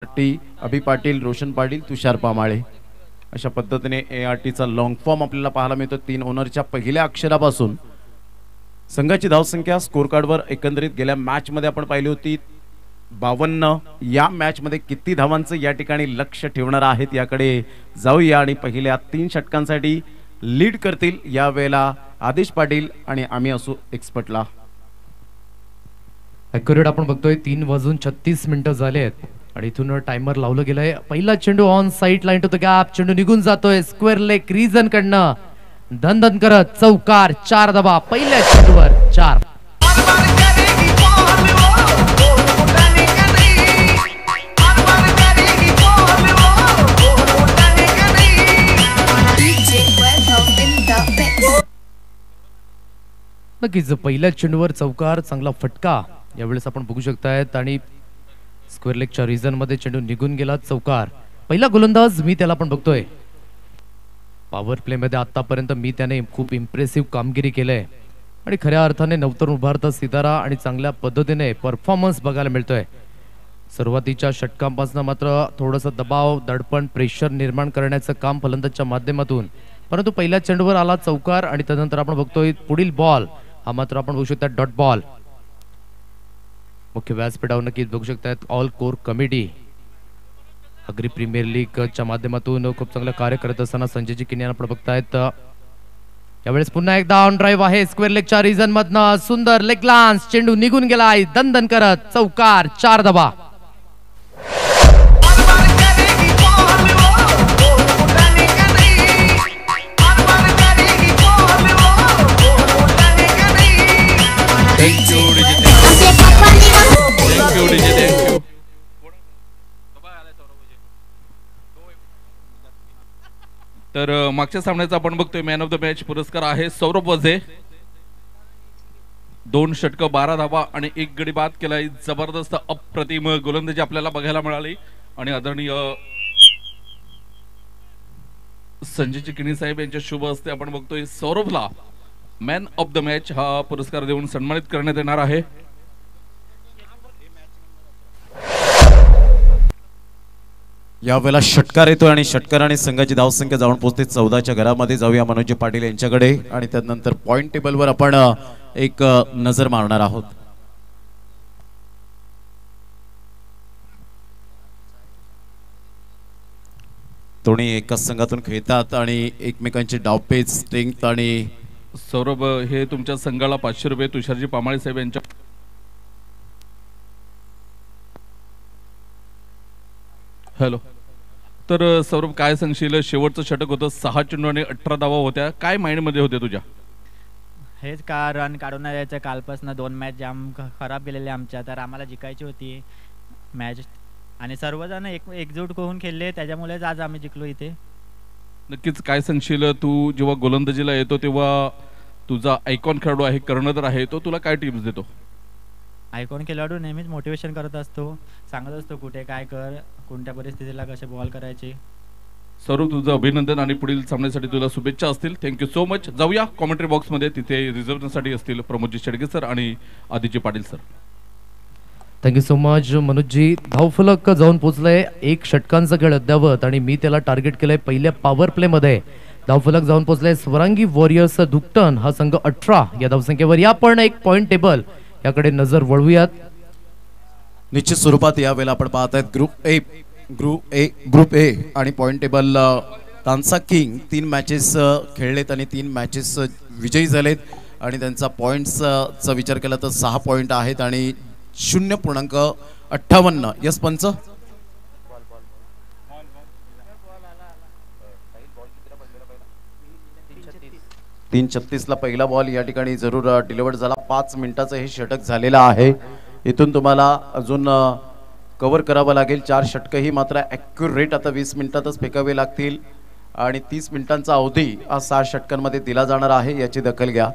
अभि पाटील, रोशन पाटील, तुषार पामाळे अशा पद्धतीने ARTचा long form आपल्याला पाहायला मिळतो। 3 ओनरच्या पहिल्या अक्षरापासून संघाची धावसंख्या स्कोर कार्डवर एकंदरीत गेल्या मॅच मध्ये आपण पाहिली होती 52। या मॅच मध्ये किती धावांचं या ठिकाणी लक्ष ठेवणार आहेत याकडे जाऊया आणि पहिल्या 3 षटकांसाठी लीड करतील या वेळेला आदेश पाटील आणि आम्ही असू एक्सपर्टला। ॲक्युरेट आपण बघतोय 3:36 झाले आहेत आणि इथून टाइमर लावलं गेलंय। पहिला चेंडू on side line to the gap, चेंडू निघून जातोय स्क्वेअर लेग रीजन कडनं, धन धन करत चौकार, 4 धावा पहिल्या चेंडूवर 4। नक्कीच पहिल्या चेंडूवर चौकार, चांगला फटका यावेळेस आपण बघू शकतायत आणि स्क्वेअर लेगच्या रीजन मध्ये चेंडू निघून गेला, चौकार। पहिला गोलंदाज मी त्याला आपण बघतोय पॉवर प्ले मध्ये आतापर्यंत मी त्याने खूप इम्प्रेसिव्ह कामगिरी केलंय आणि खऱ्या अर्थाने नवतरुण उभारता सितारा आणि चांगल्या पद्धतीने परफॉर्मन्स बघायला मिळतोय। सुरुवातीच्या षटकांपासून मात्र थोडंसं दबाव, दडपण, प्रेशर निर्माण करण्याचं काम फलंदाजच्या माध्यमातून, परंतु पहिल्या चेंडूवर आला चौकार आणि त्यानंतर आपण बघतोय पुढील बॉल हा मात्र आपण बघू शकता डॉट बॉल। मुख्य व्यासपीठावर नक्कीच बघू शकतात all core committee agri premier लीगच्या माध्यमातून खूप चांगलं कार्य करत असताना संजयजी किनी आपण बघतायत। यावेळेस पुन्हा एकदा ऑन ड्राईव्ह आहे स्क्वेअर लेगच्या रीजन मधनं, सुंदर लेग लान्स, चेंडू निघून गेलाय दणदण करत, चौकार, 4 धावा। तर मागच्या सामन्याचा आपण बघतोय मॅन ऑफ द मॅच पुरस्कार आहे सौरभ वझे। 2 षटक 12 धावा आणि 1 गडी बाद केलाय। जबरदस्त अप्रतिम गोलंदाजी आपल्याला बघायला मिळाली आणि आदरणीय संजय किनी साहेब यांच्या शुभ हस्ते आपण बघतोय सौरभला मॅन ऑफ द मॅच हा पुरस्कार देऊन सन्मानित करण्यात येणार आहे। यावेळेला षटकार येतो आणि षटकार आणि संघाची धावसंख्या जाऊन पोहोचते 14च्या घरामध्ये। जाऊया मनोज पाटील यांच्याकडे आणि त्यानंतर पॉइंट टेबलवर आपण एक नजर मारणार आहोत। दोन्ही एकाच संघातून खेळतात आणि एकमेकांचे डावपेच स्ट्रेंथ आणि सौरभ हे तुमच्या संघाला 500 रुपये तुषारजी पामाळे साहेब यांच्या। हॅलो, तर सौरभ काय सांगशील? शेवटचं षटक होतं, 6 चेंडू आणि 18 धावा होत्या, काय माइंड मध्ये होते तुझ्या? हेच का रन काढून यायचं, कालपासून 2 मॅच जाम खराब गेलेले आमच्या, तर आम्हाला जिंकायची होती मॅच आणि सर्वजण एकजूट होऊन खेळले, त्याच्यामुळेच आज आम्ही जिंकलो इथे। नक्कीच काय सांगशील, तू जेव्हा गोलंदाजीला येतो तेव्हा तुझा आयकॉन खेळाडू आहे कर्णधर आहे, तो तुला काय टिप्स देतो? आयकॉन खेळाडू नेहमीच मोटिवेशन करत असतो, सांगत असतो कुठे काय कर, कोणत्या परिस्थितीला कसे बॉल करायचे। सौरभ तुझं अभिनंदन आणि पुढील सामन्यासाठी तुला शुभेच्छा असतील। Thank you so much. जाऊया कॉमेंट्री बॉक्स मध्ये, तिथे रिझर्वसाठी असतील प्रमोदजी शेडगे सर आणि Aditya Patil sir. Thank you so much Manojji. धावफलक जाऊन पोहोचलंय, 1 षटकांचा खेळ अद्यावत आणि मी त्याला टार्गेट केलंय पहिल्या पॉवर प्ले मध्ये। धावफलक जाऊन पोहोचलंय स्वरांगी वॉरियर्स दुकटन हा संघ 18 या धावसंख्येवर। या पण एक पॉइंट टेबल याकडे नजर वळवूयात। निश्चित स्वरूपात यावेळेला आपण पाहत आहेत ग्रुप ए आणि point table Tansa king 3 matches खेळलेत आणि 3 मॅचेस विजयी झालेत आणि त्यांचा पॉइंट्सचा विचार केला तर 6 पॉइंट आहेत आणि 0.58। यस पंच, 3:36 पहिला बॉल या ठिकाणी जरूर डिलिव्हर्ड झाला। 5 मिनिटाचं हे षटक झालेलं आहे। इथून तुम्हाला अजून कव्हर करावं लागेल 4 षटकही मात्र ॲक्युरेट आता 20 मिनिटातच फेकावे लागतील आणि 30 मिनिटांचा अवधी हा 6 षटकांमध्ये दिला जाणार आहे, याची दखल घ्या।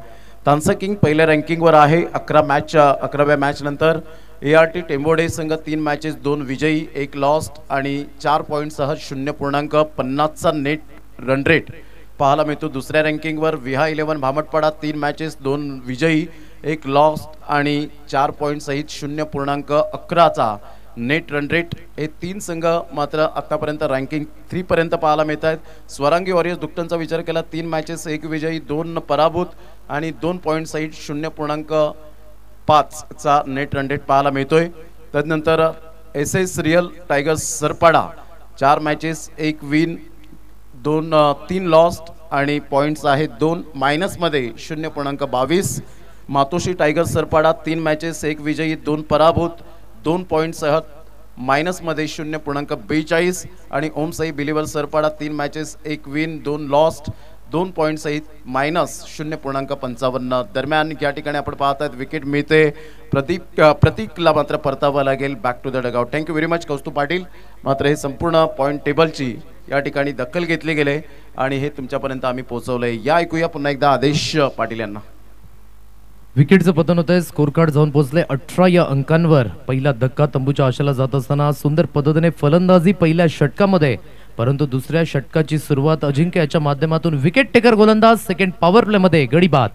तानसा किंग पहिल्या रँकिंगवर आहे 11व्या मॅच नंतर। ART टेंबोडे संघ 3 मॅचेस 2 विजयी 1 लॉस्ट आणि 4 पॉईंटसह 0.50चा नेट रन रेट पाहायला मिळतो। दुसऱ्या रँकिंगवर विहा 11 भामटपाडा 3 मॅचेस 2 विजयी 1 लॉस्ट आणि 4 पॉईंट सहित 0.11चा नेट रन रेट हे 3 संघ मात्र आतापर्यंत रँकिंग 3 पर्यंत पाहायला मिळत आहेत. स्वरांगी वॉरियर्स दुकटनचा विचार केला 3 मॅचेस 1 विजयी 2 पराभूत आणि 2 पॉईंट सहित 0.5 चा नेट रन रेट पाहायला मिळतोय. त्यानंतर SS real tigers Sarpada 4 matches 1 win 3 lost आणि पॉईंट्स आहेत 2 मायनसमध्ये 0.22. मातोश्री टायगर्स सरपाडा 3 मॅचेस 1 विजयी 2 पराभूत 2 पॉईंटसह मायनसमध्ये 0.42 आणि Om Sai believer Sarpada 3 matches 1 win 2 lost 2 point सहित मायनस 0.55. दरम्यान या ठिकाणी आपण पाहत आहेत विकेट मिळते प्रतीकला मात्र परतावं लागेल back to the dugout. Thank you very much Kaustubh Patil. मात्र हे संपूर्ण पॉईंट टेबलची या ठिकाणी दखल घेतली गेले आणि हे तुमच्यापर्यंत आम्ही पोहोचवलंय. या ऐकूया पुन्हा एकदा आदेश पाटील यांना. विकेटचं पतन होत आहे. स्कोर कार्ड जाऊन पोहोचले 18 या अंकांवर. पहिला धक्का तंबूच्या आशेला जात असताना सुंदर पद्धतीने फलंदाजी पहिल्या षटकामध्ये, परंतु दुसऱ्या षटकाची सुरुवात अजिंक्य याच्या माध्यमातून विकेट टेकर गोलंदाज सेकंड पॉवर प्ले मध्ये गडी बाद.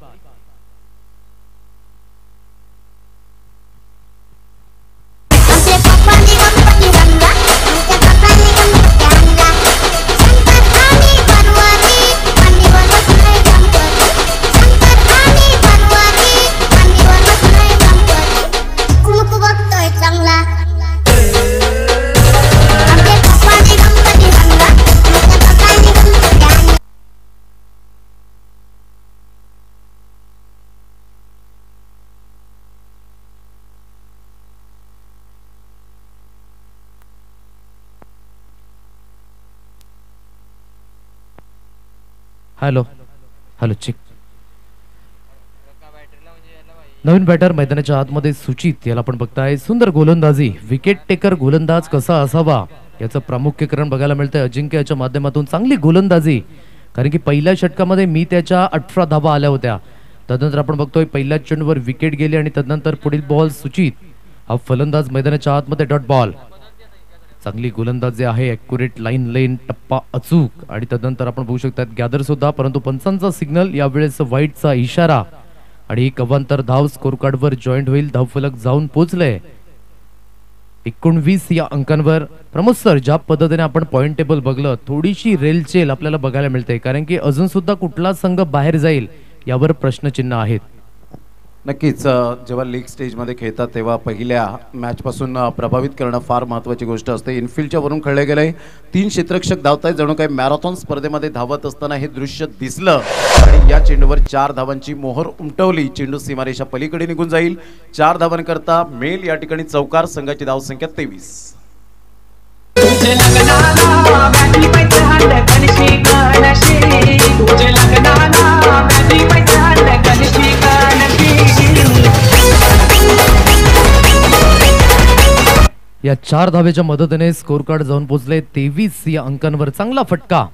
Hello hello check. नवीन बॅटर मैदानाच्या आतमध्ये सुचित याला आपण बघताय. सुंदर गोलंदाजी. विकेट टेकर गोलंदाज कसा असावा याचं प्रामुख्यकरण बघायला मिळतंय अजिंक्य याच्या माध्यमातून. चांगली गोलंदाजी, कारण की पहिल्या षटकामध्ये मी त्याच्या 18 धावा आल्या होत्या. तदनंतर आपण बघतोय पहिल्याच चेंडूवर विकेट गेली आणि तदनंतर पुढील बॉल सुचित हा फलंदाज मैदानाच्या आतमध्ये डॉट बॉल. चांगली गोलंदाजी आहे. ॲक्युरेट लाईन लेन टप्पा अचूक आणि तदनंतर आपण बघू शकतात गॅदर सुद्धा, परंतु पंचांचा सिग्नल यावेळेस वाईटचा इशारा आणि एक अवांतर धाव स्कोर कार्डवर जॉईंट होईल. धावफलक जाऊन पोहोचले 19 या अंकांवर. प्रमोद सर, ज्या पद्धतीने आपण पॉइंट टेबल बघलं, थोडीशी रेलचेल आपल्याला बघायला मिळते, कारण की अजून सुद्धा कुठला संघ बाहेर जाईल यावर प्रश्नचिन्ह आहेत. नक्कीच जेव्हा लीग स्टेजमध्ये खेळतात तेव्हा पहिल्या मॅचपासून प्रभावित करणं फार महत्त्वाची गोष्ट असते. इनफिल्डच्या वरून खेळले गेले 3 क्षेत्ररक्षक धावतायत. जणू काही मॅरेथॉन स्पर्धेमध्ये धावत असताना हे दृश्य दिसलं आणि या चेंडूवर 4 धावांची मोहर उमटवली. चेंडू सीमारेषा पलीकडे निघून जाईल. 4 धावांकरता मेल या ठिकाणी चौकार. संघाची धावसंख्या 23. या 4 धावेच्या मदतीने स्कोर कार्ड जाऊन पोहोचले 23 या अंकांवर. चांगला फटका,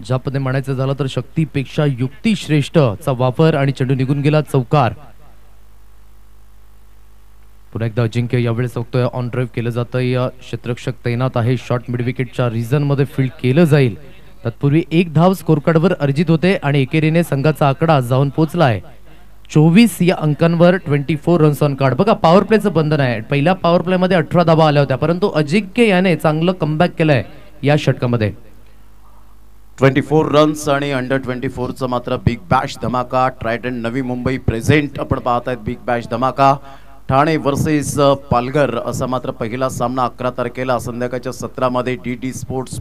ज्या पद्धतीने म्हणायचं झालं तर शक्तीपेक्षा युक्ती श्रेष्ठ चा वापर आणि चेंडू निघून गेला चौकार. पुन्हा एकदा अजिंक्य यावेळेस बघतोय ऑन ड्राईव्ह केलं जातं. या क्षेत्ररक्षक तैनात आहे. शॉर्ट मिड विकेटच्या रिझन मध्ये फील्ड केलं जाईल. तत्पूर्वी 1 धाव स्कोर कार्डवर अर्जित होते आणि एकेरीने संघाचा आकडा जाऊन पोहोचलाय 24 या अंकांवर. 24 रन्स ऑन कार्ड. बघा, पॉवर प्लेचं बंधन आहे. पहिल्या पॉवर प्ले मध्ये 18 धावा आल्या होत्या, परंतु अजिंक्य याने चांगलं कमबॅक केलंय या षटकामध्ये. 24 रन्स आणि अंडर 24चा मात्र बिग बॅश धमाका. ट्रायडंट नवी मुंबई प्रेझेंट आपण पाहत आहेत. बिग बॅश धमाका ठाणे वर्सेस पालघर असा मात्र पहिला सामना 11 तारखेला संध्याकाळच्या 17 मध्ये DD स्पोर्ट्स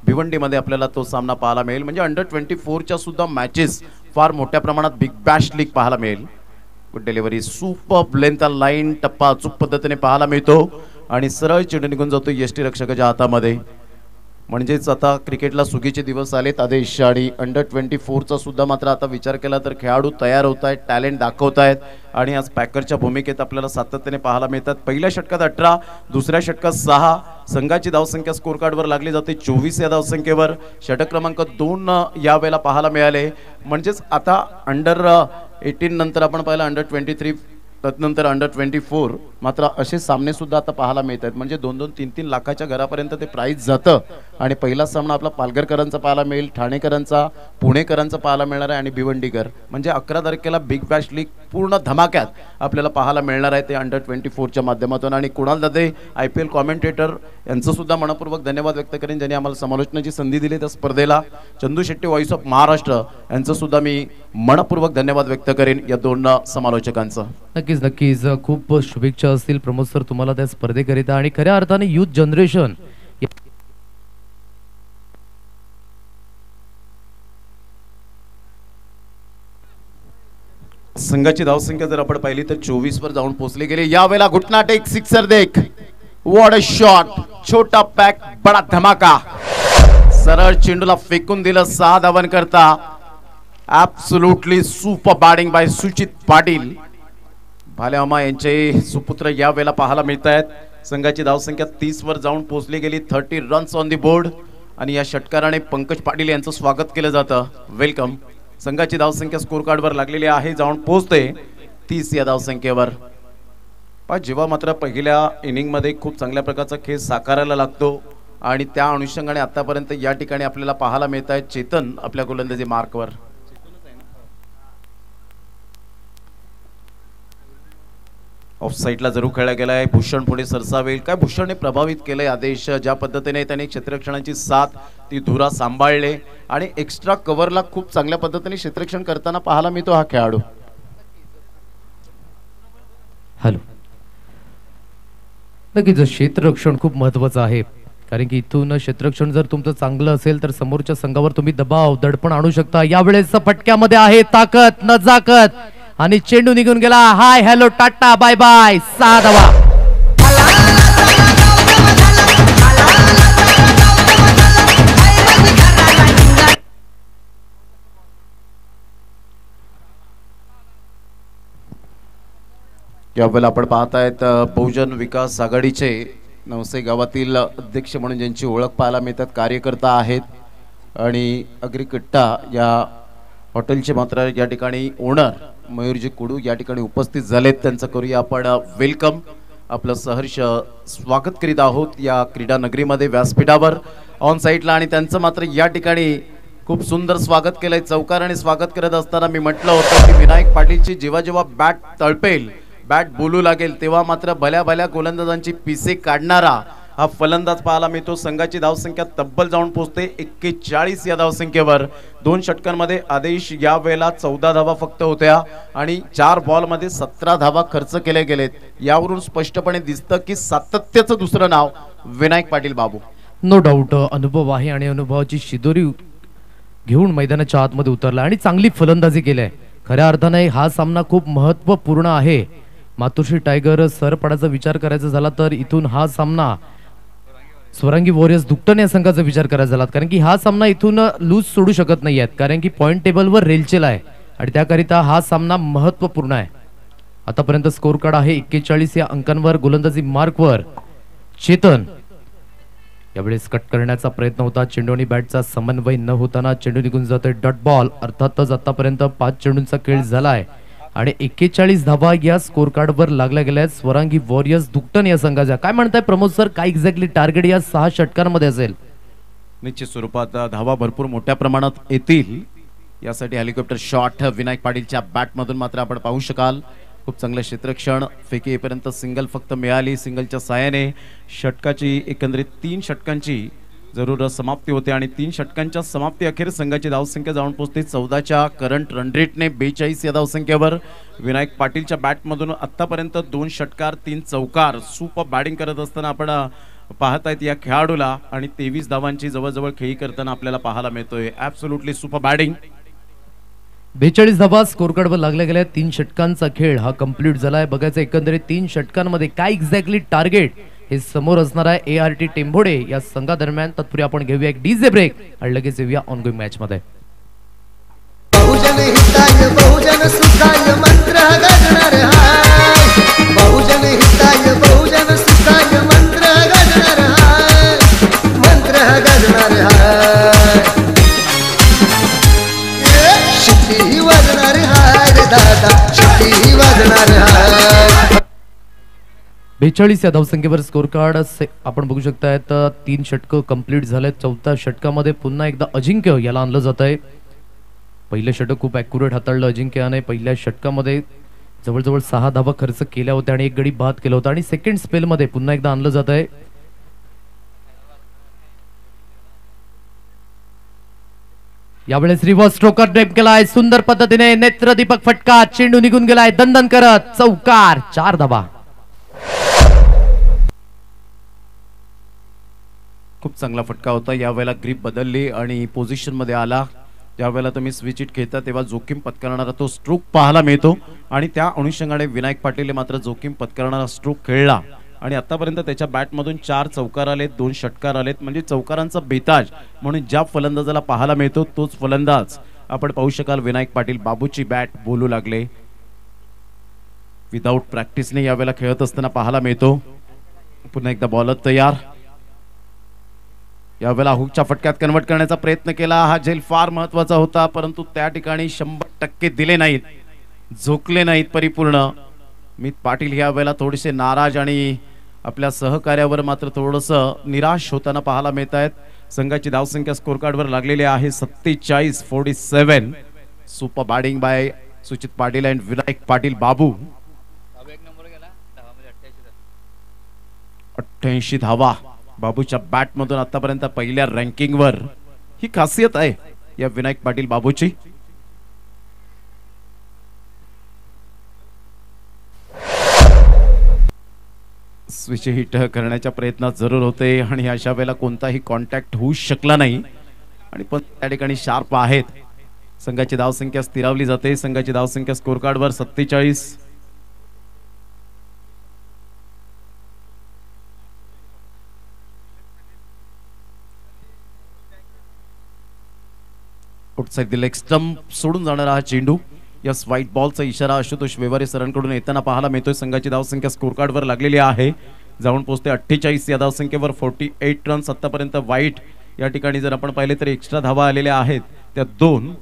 भिवंडीमध्ये आपल्याला तो सामना पाहायला मिळेल. म्हणजे अंडर 24च्या सुद्धा मॅचेस फार मोठ्या प्रमाणात बिग बॅश लीग पाहायला मिळेल. Good delivery, super length line टप्पा अचूक पद्धतीने पाहायला मिळतो आणि सरळ चेंडू निघून जातो यष्टीरक्षकाच्या हातामध्ये. म्हणजेच आता क्रिकेटला सुगीचे दिवस आलेत आदेश. आणि अंडर 24चा सुद्धा मात्र आता विचार केला तर खेळाडू तयार होत आहेत, टॅलेंट दाखवत आहेत आणि आज पॅकरच्या भूमिकेत आपल्याला सातत्याने पाहायला मिळतात. पहिल्या षटकात 18, दुसऱ्या षटकात 6. संघाची धावसंख्या स्कोर कार्डवर लागली जाते 24 या धावसंख्येवर. षटक क्रमांक 2 यावेळेला पाहायला मिळाले. म्हणजेच आता अंडर 18 नंतर आपण पाहिलं अंडर 23, त्यानंतर अंडर 24. मात्र असे सामने सुद्धा आता पाहायला मिळत आहेत. म्हणजे 2-2, 3-3 लाखाच्या घरापर्यंत ते प्राईज जातं आणि पहिला सामना आपला पालघरकरांचा पाहायला मिळेल, ठाणेकरांचा, पुणेकरांचा पाहायला मिळणार आहे आणि भिवंडीकर. म्हणजे 11 तारखेला बिग बॅश लीग पूर्ण धमाक्यात आपल्याला पाहायला मिळणार आहे ते अंडर-24च्या माध्यमातून. आणि कुणाल दादे IPL कॉमेंटेटर यांचं सुद्धा मनपूर्वक धन्यवाद व्यक्त करेन ज्यांनी आम्हाला समालोचनाची संधी दिली त्या स्पर्धेला. चंदू शेट्टी व्हॉइस ऑफ महाराष्ट्र यांचं सुद्धा मी मनपूर्वक धन्यवाद व्यक्त करेन या दोन समालोचकांचं. नक्कीच नक्कीच खूप शुभेच्छा असतील प्रमोद सर तुम्हाला त्या स्पर्धेकरिता. आणि खऱ्या अर्थाने युथ जनरेशन संघाची धावसंख्या जर आपण पाहिली तर 24 वर जाऊन पोहोचले गेले. यावेळेला घुटनाट एक सिक्सर देख, व्हाट अ शॉट, छोटा पॅक बडा धमाका. सरळ चेंडूला फेकून दिलं 6 धावन करता. ऍब्सोल्युटली सुपर बॅटिंग बाय सुचित पाटील. भालेमामा यांचे सुपुत्र यावेळेला पाहायला मिळत आहेत. संघाची धावसंख्या 30 वर जाऊन पोहोचली गेली. 30 रन्स ऑन दी बोर्ड. आणि या षटकाराने पंकज पाटील यांचं स्वागत केलं जातं. वेलकम. संघाची धावसंख्या स्कोर कार्डवर लागलेली आहे, जाऊन पोहोचते 30 या धावसंख्येवर. पण जेव्हा मात्र पहिल्या इनिंगमध्ये खूप चांगल्या प्रकारचा खेळ साकारायला लागतो आणि त्या अनुषंगाने आतापर्यंत या ठिकाणी आपल्याला पाहायला मिळत आहे चेतन आपल्या गोलंदाजी मार्कवर. ऑफ साईडला जरूर खेळला गेलाय. भूषण पुढे सरसावेल. काय भूषणने प्रभावित केलंय आदेश. ज्या पद्धतीने त्याने क्षेत्ररक्षणाची साथ ती धुरा सांभाळले आणि एक्स्ट्रा कव्हरला खूप चांगल्या पद्धतीने क्षेत्ररक्षण करताना पाहायला मिळतो हा खेळाडू. हॅलो. नक्कीच क्षेत्ररक्षण खूप महत्वाचं आहे कारण की इथून क्षेत्ररक्षण जर तुमचं चांगलं असेल तर समोरच्या संघावर तुम्ही दबाव दडपण आणू शकता. यावेळेस फटक्यामध्ये आहे ताकद नजाकत आणि चेंडू निघून गेला. Hi hello tata bye bye. 6 धावा. यावेळेला आपण पाहतायत बहुजन विकास आघाडीचे नवसे गावातील अध्यक्ष म्हणून ज्यांची ओळख पाहायला मिळतात कार्यकर्ता आहेत आणि अग्रिकट्टा या हॉटेलचे मात्र या ठिकाणी ओनर मयूरजी कुडू या ठिकाणी उपस्थित झालेत. त्यांचं करूया आपण वेलकम. आपलं सहर्ष स्वागत करीत आहोत या क्रीडा नगरीमध्ये व्यासपीठावर ऑन साईडला. आणि त्यांचं मात्र या ठिकाणी खूप सुंदर स्वागत केलंय. चौकाराने स्वागत करत असताना मी म्हटलं होतं की विनायक पाटीलची जेव्हा जेव्हा बॅट तळपेल, बॅट बोलू लागेल तेव्हा मात्र भल्या भल्या गोलंदाजांची पिसे काढणारा हा फलंदाज पाहायला मिळतो. संघाची धावसंख्या तब्बल जाऊन पोहोचते 41 या धावसंख्येवर. 2 षटकांमध्ये आदेश या वेळेला 14 धावा फक्त होत्या आणि 4 बॉलमध्ये 17 धावा खर्च केले गेलेत. यावरून स्पष्टपणे दिसतं की सातत्याचं दुसरं नाव विनायक पाटील बाबू. नो डाऊट अनुभव आहे आणि अनुभवाची शिदोरी घेऊन मैदानाच्या आतमध्ये उतरला आणि चांगली फलंदाजी केली. खऱ्या अर्थाने हा सामना खूप महत्त्वपूर्ण आहे. मातोश्री टायगर सरपडाचा विचार करायचा झाला तर इथून हा सामना स्वरांगी वॉरियर्स दुकटन या संघाचा विचार करायचा झाला कारण की हा सामना इथून लूज सोडू शकत नाही आहेत कारण की पॉइंट टेबलवर रेलचेल आहे आणि त्याकरिता हा सामना महत्त्वपूर्ण आहे. आतापर्यंत स्कोर कार्ड आहे 41 या अंकांवर. गोलंदाजी मार्कवर चेतन. यावेळेस कट करण्याचा प्रयत्न होता. चेंडू आणि बॅटचा समन्वय न होताना चेंडू निघून जातोय डॉट बॉल. अर्थातच आतापर्यंत 5 चेंडूंचा खेळ झालाय आणि 41 धावा या स्कोर कार्डवर लागल्या गेल्या आहेत स्वरांगी वॉरियर्स दुकटन या संघाच्या. काय म्हणताय प्रमोद सर, काय एक्झॅक्टली टार्गेट या 6 षटकांमध्ये असेल? निश्चित स्वरूपात धावा भरपूर मोठ्या प्रमाणात येतील यासाठी हेलिकॉप्टर शॉट विनायक पाटीलच्या बॅटमधून मात्र आपण पाहू शकाल. खूप चांगलं क्षेत्ररक्षण. फेकी येईपर्यंत सिंगल फक्त मिळाली. सिंगलच्या साहाय्याने षटकाची एकंदरीत 3 षटकांची जरूर समाप्ती होते आणि 3 षटकांच्या समाप्ती अखेर संघाची धावसंख्या जाऊन पोहोचते 14च्या करंट रन रेटने 42 या धावसंख्येवर. विनायक पाटीलच्या बॅटमधून आतापर्यंत 2 षटकार 3 चौकार सुपर बॅटिंग करत असताना आपण पाहतायत या खेळाडूला आणि 23 धावांची जवळजवळ खेळी करताना आपल्याला पाहायला मिळतोय. Absolutely super batting. 42 धावा स्कोर कार्डवर लागल्या गेल्या. 3 षटकांचा खेळ हा कंप्लीट झालाय. बघायचं एकंदरीत 3 षटकांमध्ये काय एक्झॅक्टली टार्गेट हे समोर असणार आहे ART टेंभोडे या संघादरम्यान. तत्पूर्वी आपण घेऊया एक डीजे ब्रेक आणि लगेच येऊया ऑनगोइंग मॅच मध्ये. बहुजन हिताय बहुजन सुखाय मंत्र गाजणार हाय. बहुजन हिताय बहुजन सुखाय मंत्र गाजणार हाय. मंत्र गाजणार हाय. शिट्टी वाजणार हाय रे दादा. शिट्टी वाजणार हाय. 42 या धावसंख्येवर स्कोर कार्ड आपण बघू शकताय. 3 षटकं कंप्लीट झाले. 4थ्या षटकामध्ये पुन्हा एकदा अजिंक्य याला आणलं जात आहे. पहिलं षटक खूप ॲक्युरेट हाताळलं अजिंक्याने. पहिल्या षटकामध्ये जवळजवळ 6 धावा खर्च केल्या होत्या आणि 1 गडी बाद केला होता आणि सेकंड स्पेलमध्ये पुन्हा एकदा आणलं जात आहे. यावेळेस रिव्हर्स स्ट्रोकर ड्राइव्ह केलाय सुंदर पद्धतीने. नेत्रदीपक फटका. चेंडू निघून गेलाय दणदण करत. चौकार. 4 धावा. खूप चांगला फटका होता. यावेळेला ग्रीप बदलली आणि पोझिशन मध्ये आला. ज्यावेळेला तुम्ही स्विच इट खेळता तेव्हा जोखीम पत्करणारा तो स्ट्रोक पाहायला मिळतो आणि त्या अनुषंगाने विनायक पाटील मात्र जोखीम पत्करणारा स्ट्रोक खेळला आणि आतापर्यंत त्याच्या बॅटमधून 4 चौकार आलेत, 2 षटकार आलेत. म्हणजे चौकारांचा बेताज म्हणून ज्या फलंदाजाला पाहायला मिळतो तोच फलंदाज आपण पाहू शकाल. विनायक पाटील बाबूची बॅट बोलू लागले. विदाऊट प्रॅक्टिसने यावेळेला खेळत असताना पाहायला मिळतो. पुन्हा एकदा बॉलर तयार. यावेळेला हुकच्या फटक्यात कन्वर्ट करण्याचा प्रयत्न केला. हा झेल फार महत्वाचा होता परंतु त्या ठिकाणी 100% दिले नाहीत, झोकले नाहीत परिपूर्ण. मित पाटील यावेळेला थोडेसे नाराज आणि आपल्या सहकार्यावर मात्र थोडंसं निराश होताना पाहायला मिळत आहेत. संघाची धावसंख्या स्कोर कार्डवर लागलेली आहे 47-47. सुपर बॅटिंग बाय सुचित पाटील अँड विनायक पाटील बाबू. 88 धावा बाबूच्या बॅटमधून आतापर्यंत पहिल्या रँकिंगवर. ही खासियत आहे या विनायक पाटील बाबूची. स्विच हिट करण्याच्या प्रयत्नात जरूर होते आणि अशा वेळेला कोणताही कॉन्टॅक्ट होऊ शकला नाही आणि पण त्या ठिकाणी शार्प आहेत. संघाची धावसंख्या स्थिरावली जाते. संघाची धावसंख्या स्कोर कार्डवर 47. आउटसाइड द लेग स्टंप सोडून जाणारा हा चेंडू. यस, व्हाईट बॉलचा इशारा आशुतोष व्यवहारे सरांकडून येताना पाहायला मिळतोय. संघाची धावसंख्या स्कोर कार्डवर लागलेली आहे. जाऊन पोहोचते 48 या धावसंख्येवर. 48 रन्स आतापर्यंत व्हाईट. या ठिकाणी जर आपण पाहिले तर एक्स्ट्रा धावा आलेल्या आहेत त्या 2.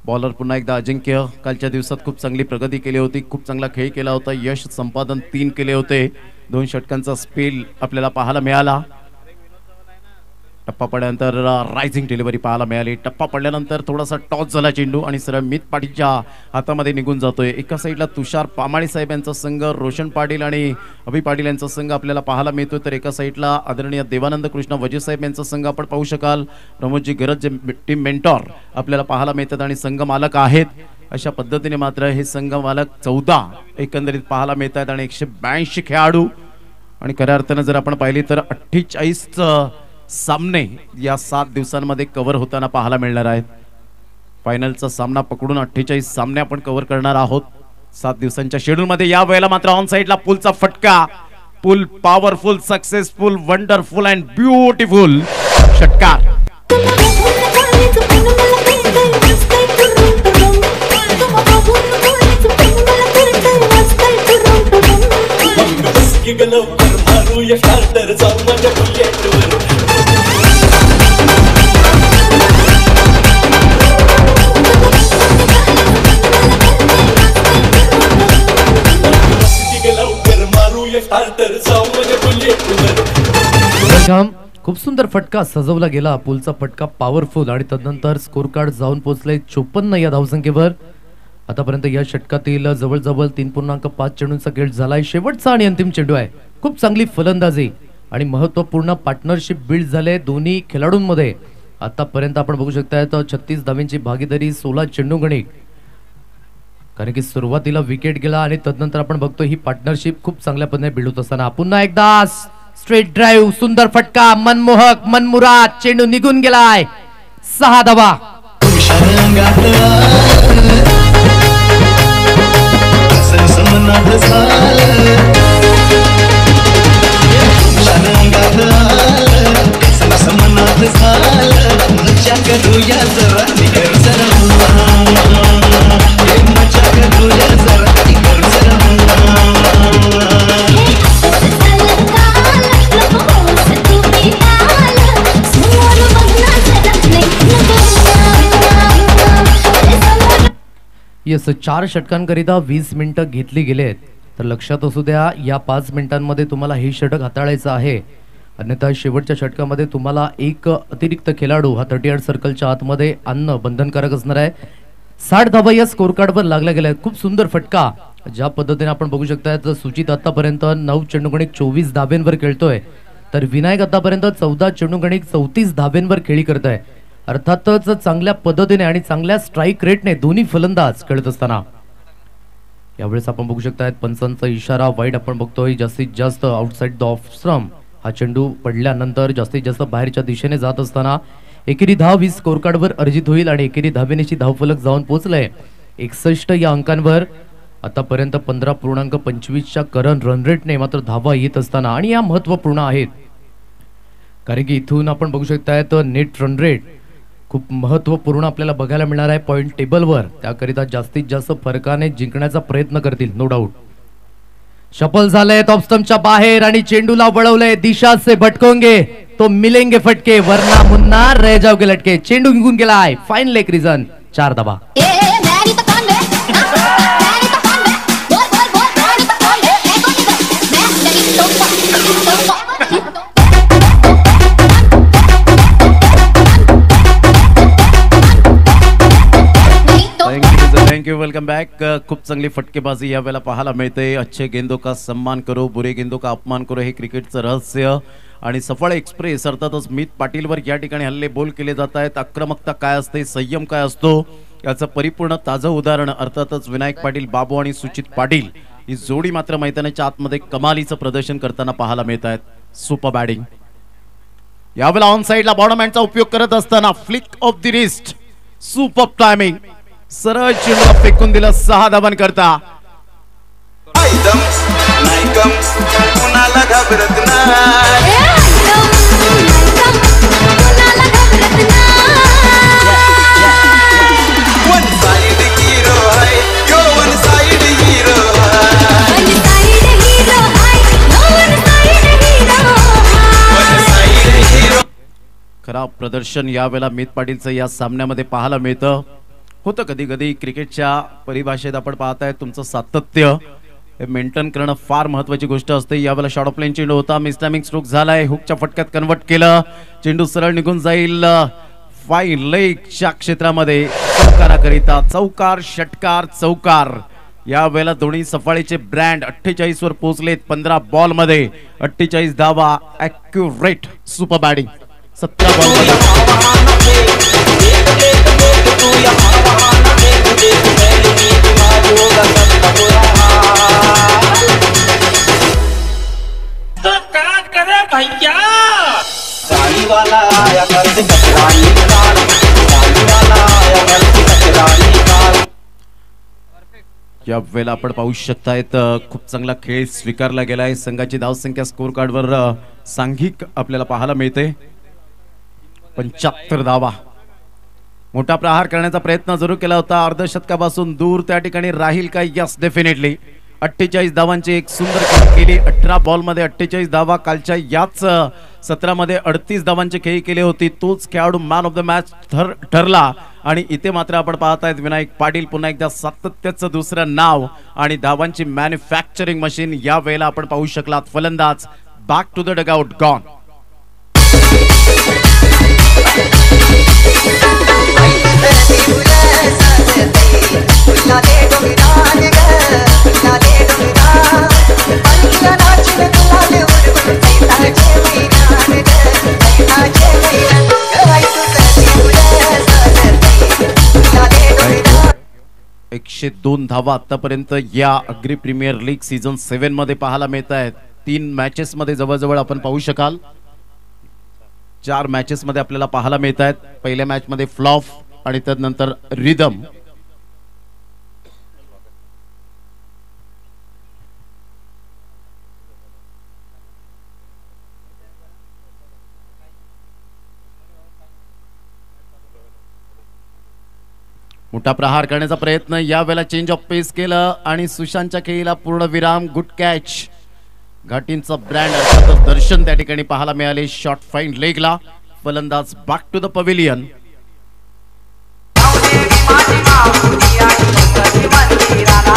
बॉलर पुन्हा एकदा अजिंक्य. कालच्या दिवसात खूप चांगली प्रगती केली होती, खूप चांगला खेळ केला होता. यश संपादन 3 केले होते. 2 षटकांचा स्पेल आपल्याला पाहायला मिळाला. टप्पा पडल्यानंतर रायझिंग डिलिव्हरी पाहायला मिळाली. टप्पा पडल्यानंतर थोडासा टॉस झाला चेंडू आणि सरळ मित पाटीलच्या हातामध्ये निघून जातोय. एका साईडला तुषार पामाळे साहेब यांचा संघ, रोशन पाटील आणि अभि पाटील यांचा संघ आपल्याला पाहायला मिळतोय. तर एका साईडला आदरणीय देवानंद कृष्ण वजे साहेब यांचा संघ आपण पाहू शकाल. प्रमोदजी गरज जे टीम मेंटॉर आपल्याला पाहायला मिळतात आणि संघ मालक आहेत. अशा पद्धतीने मात्र हे संघ मालक 14 एकंदरीत पाहायला मिळतात आणि 182 खेळाडू. आणि खऱ्या अर्थानं जर आपण पाहिली तर 48 सामने या 7 दिवसांमध्ये कव्हर होताना पाहायला मिळणार आहेत. फायनलचा सामना पकडून 48 सामने आपण कव्हर करणार आहोत 7 दिवसांच्या शेड्यूलमध्ये. या वेळेला मात्र ऑन साइडला पुलचा फटका. Pull powerful, successful, wonderful and beautiful षटकार. खूप सुंदर फटका सजवला गेला. पुलचा फटका पॉवरफुल आणि तदनंतर स्कोर कार्ड जाऊन पोहोचले 54 या धावसंख्येवर. आतापर्यंत या षटकातील जवळजवळ 3.5 चेंडूंचा खेळ झालाय. शेवटचा आणि अंतिम चेंडू आहे. खूप चांगली फलंदाजी आणि महत्वपूर्ण पार्टनरशिप बिल्ड झाले दोन्ही खेळाडूंमध्ये. आतापर्यंत आपण बघू शकताय 36 धावांची भागीदारी, 16 चेंडू गणित. कारण की सुरुवातीला विकेट गेला आणि तदनंतर आपण बघतो ही पार्टनरशिप खूप चांगल्या पद्धतीने बिल्ड होत असताना. पुन्हा एकदा स्ट्रेट ड्राइव्ह, सुंदर फटका, मनमोहक, मनमुराद, चेंडू निघून गेलाय. 6 धावा. यस, 4 षटकांकरिता 20 मिनिटं घेतली गेलेत. तर लक्षात असू द्या, या 5 मिनिटांमध्ये तुम्हाला हे षटक हाताळायचं आहे, अन्यथा शेवटच्या षटकामध्ये तुम्हाला एक अतिरिक्त खेळाडू हा 38 सर्कलच्या आतमध्ये आणणं बंधनकारक असणार आहे. 60 धावा या स्कोर कार्डवर लागल्या गेल्या आहेत. खूप सुंदर फटका ज्या पद्धतीने आपण बघू शकता. तर सुचित आतापर्यंत 9 चेंडूगणिक 24 धाब्यांवर खेळतोय, तर विनायक आतापर्यंत 14 चेंडूगणिक 34 धाब्यांवर खेळी करत आहे. अर्थातच चांगल्या पद्धतीने आणि चांगल्या स्ट्राईक रेटने दोन्ही फलंदाज खेळत असताना यावेळेस आपण बघू शकता पंचांचा इशारा वाईड आपण बघतोय. जास्तीत जास्त आउटसाइड द ऑफ स्टंप हा चेंडू पडल्यानंतर जास्तीत जास्त बाहेरच्या दिशेने जात असताना एकेरी धाव ही स्कोर कार्डवर अर्जित होईल आणि एकेरी धावेनेची धावफलक जाऊन पोहोचलंय 61 या अंकांवर. आतापर्यंत 15.25च्या करंट रन रेटने मात्र धावा येत असताना, आणि या महत्वपूर्ण आहेत कारण की इथून आपण बघू शकताय तर नेट रन रेट खूप महत्वपूर्ण आपल्याला बघायला मिळणार आहे पॉइंट टेबलवर. त्याकरिता जास्तीत जास्त फरकाने जिंकण्याचा प्रयत्न करतील नो डाऊट. शफल झालंय टॉप स्टंपच्या बाहेर आणि चेंडूला वळवलंय दिशा से भटकोंगे तो मिलेंगे फटके वरना मुन्ना रह जाओगे लटके. चेंडू निघून गेलाय. फाईन लेग रिझन 4 धावा. Thank you welcome back. खूप चांगली फटकेबाजी यावेळेला पाहायला मिळते. अच्छे गेंदों का सम्मान करो, बुरे गेंदों का अपमान करो, हे क्रिकेटचं रहस्य. आणि सफळ एक्सप्रेस अर्थातच मित पाटीलवर या ठिकाणी हल्ले बोल केले जात आहेत. आक्रमकता काय असते, संयम काय असतो, याचं परिपूर्ण ताजं उदाहरण अर्थातच विनायक पाटील, बाबू आणि सुचित पाटील ही जोडी मात्र मैदानाच्या आतमध्ये कमालीचं प्रदर्शन करताना पाहायला मिळत आहेत. सुपर बॅटिंग यावेळेला ऑन साइडला बॉटम हँडचा उपयोग करत असताना flick of the wrist, super timing, सरळ चेंडूला फेकून दिलं 6 धावां करता. खराब प्रदर्शन यावेळेला मित पाटीलचं या सामन्यामध्ये पाहायला मिळतं. होतं कधी कधी क्रिकेटच्या परिभाषेत आपण पाहताय तुमचं सातत्य हे मेंटेन करणं फार महत्वाची गोष्ट असते. यावेळेला शॉर्ट ऑफ लाईन चेंडू होता, मिसटायमिंग स्ट्रोक झालाय, हुकच्या फटक्यात कन्वर्ट केलं, चेंडू सरळ निघून जाईल फाईन लेगच्या क्षेत्रामध्ये. चौकाराकरिता चौकार, षटकार, चौकार यावेळेला दोन्ही सफाळीचे ब्रँड 48 वर पोहोचलेत. 15 बॉल मध्ये 48 धावा, ॲक्युरेट सुपर बॅटिंग. 17 बॉल या वेळेला आपण पाहू शकतायत खूप चांगला खेळ स्वीकारला गेलाय. संघाची धावसंख्या स्कोर कार्डवर सांघिक आपल्याला पाहायला मिळते 75 धावा. मोठा प्रहार करण्याचा प्रयत्न जरूर केला होता, अर्धशतकापासून दूर त्या ठिकाणी राहील का? Yes definitely. 48 धावांची एक सुंदर खेळी केली. 18 बॉल मध्ये 48 धावा. कालच्या याच सत्रामध्ये 38 धावांची खेळी केली होती. तोच खेळाडू मॅन ऑफ द मॅच ठरला. आणि इथे मात्र आपण पाहतायत विनायक पाटील पुन्हा एकदा सातत्याचं दुसरं नाव आणि धावांची मॅन्युफॅक्चरिंग मशीन. या वेळेला आपण पाहू शकलात फलंदाज back to the dugout gone. एकशे 2 धावा आतापर्यंत या अग्री प्रीमियर लीग सीझन 7 मध्ये पाहायला मिळत आहेत. 3 मॅचेस मध्ये जवळजवळ आपण पाहू शकाल 4 मॅचेस मध्ये आपल्याला पाहायला मिळत आहेत. पहिल्या मॅच मध्ये फ्लॉप आणि त्यानंतर रिदम. मोठा प्रहार करण्याचा प्रयत्न यावेळेला चेंज ऑफ पेस केलं आणि सुशांतच्या खेळीला पूर्ण विराम. Good catch. घाटींचा ब्रँड अर्थातच दर्शन त्या ठिकाणी पाहायला मिळाले. शॉट फाईन लेगला. फलंदाज बॅक टू द पवेलियन. मंदिराला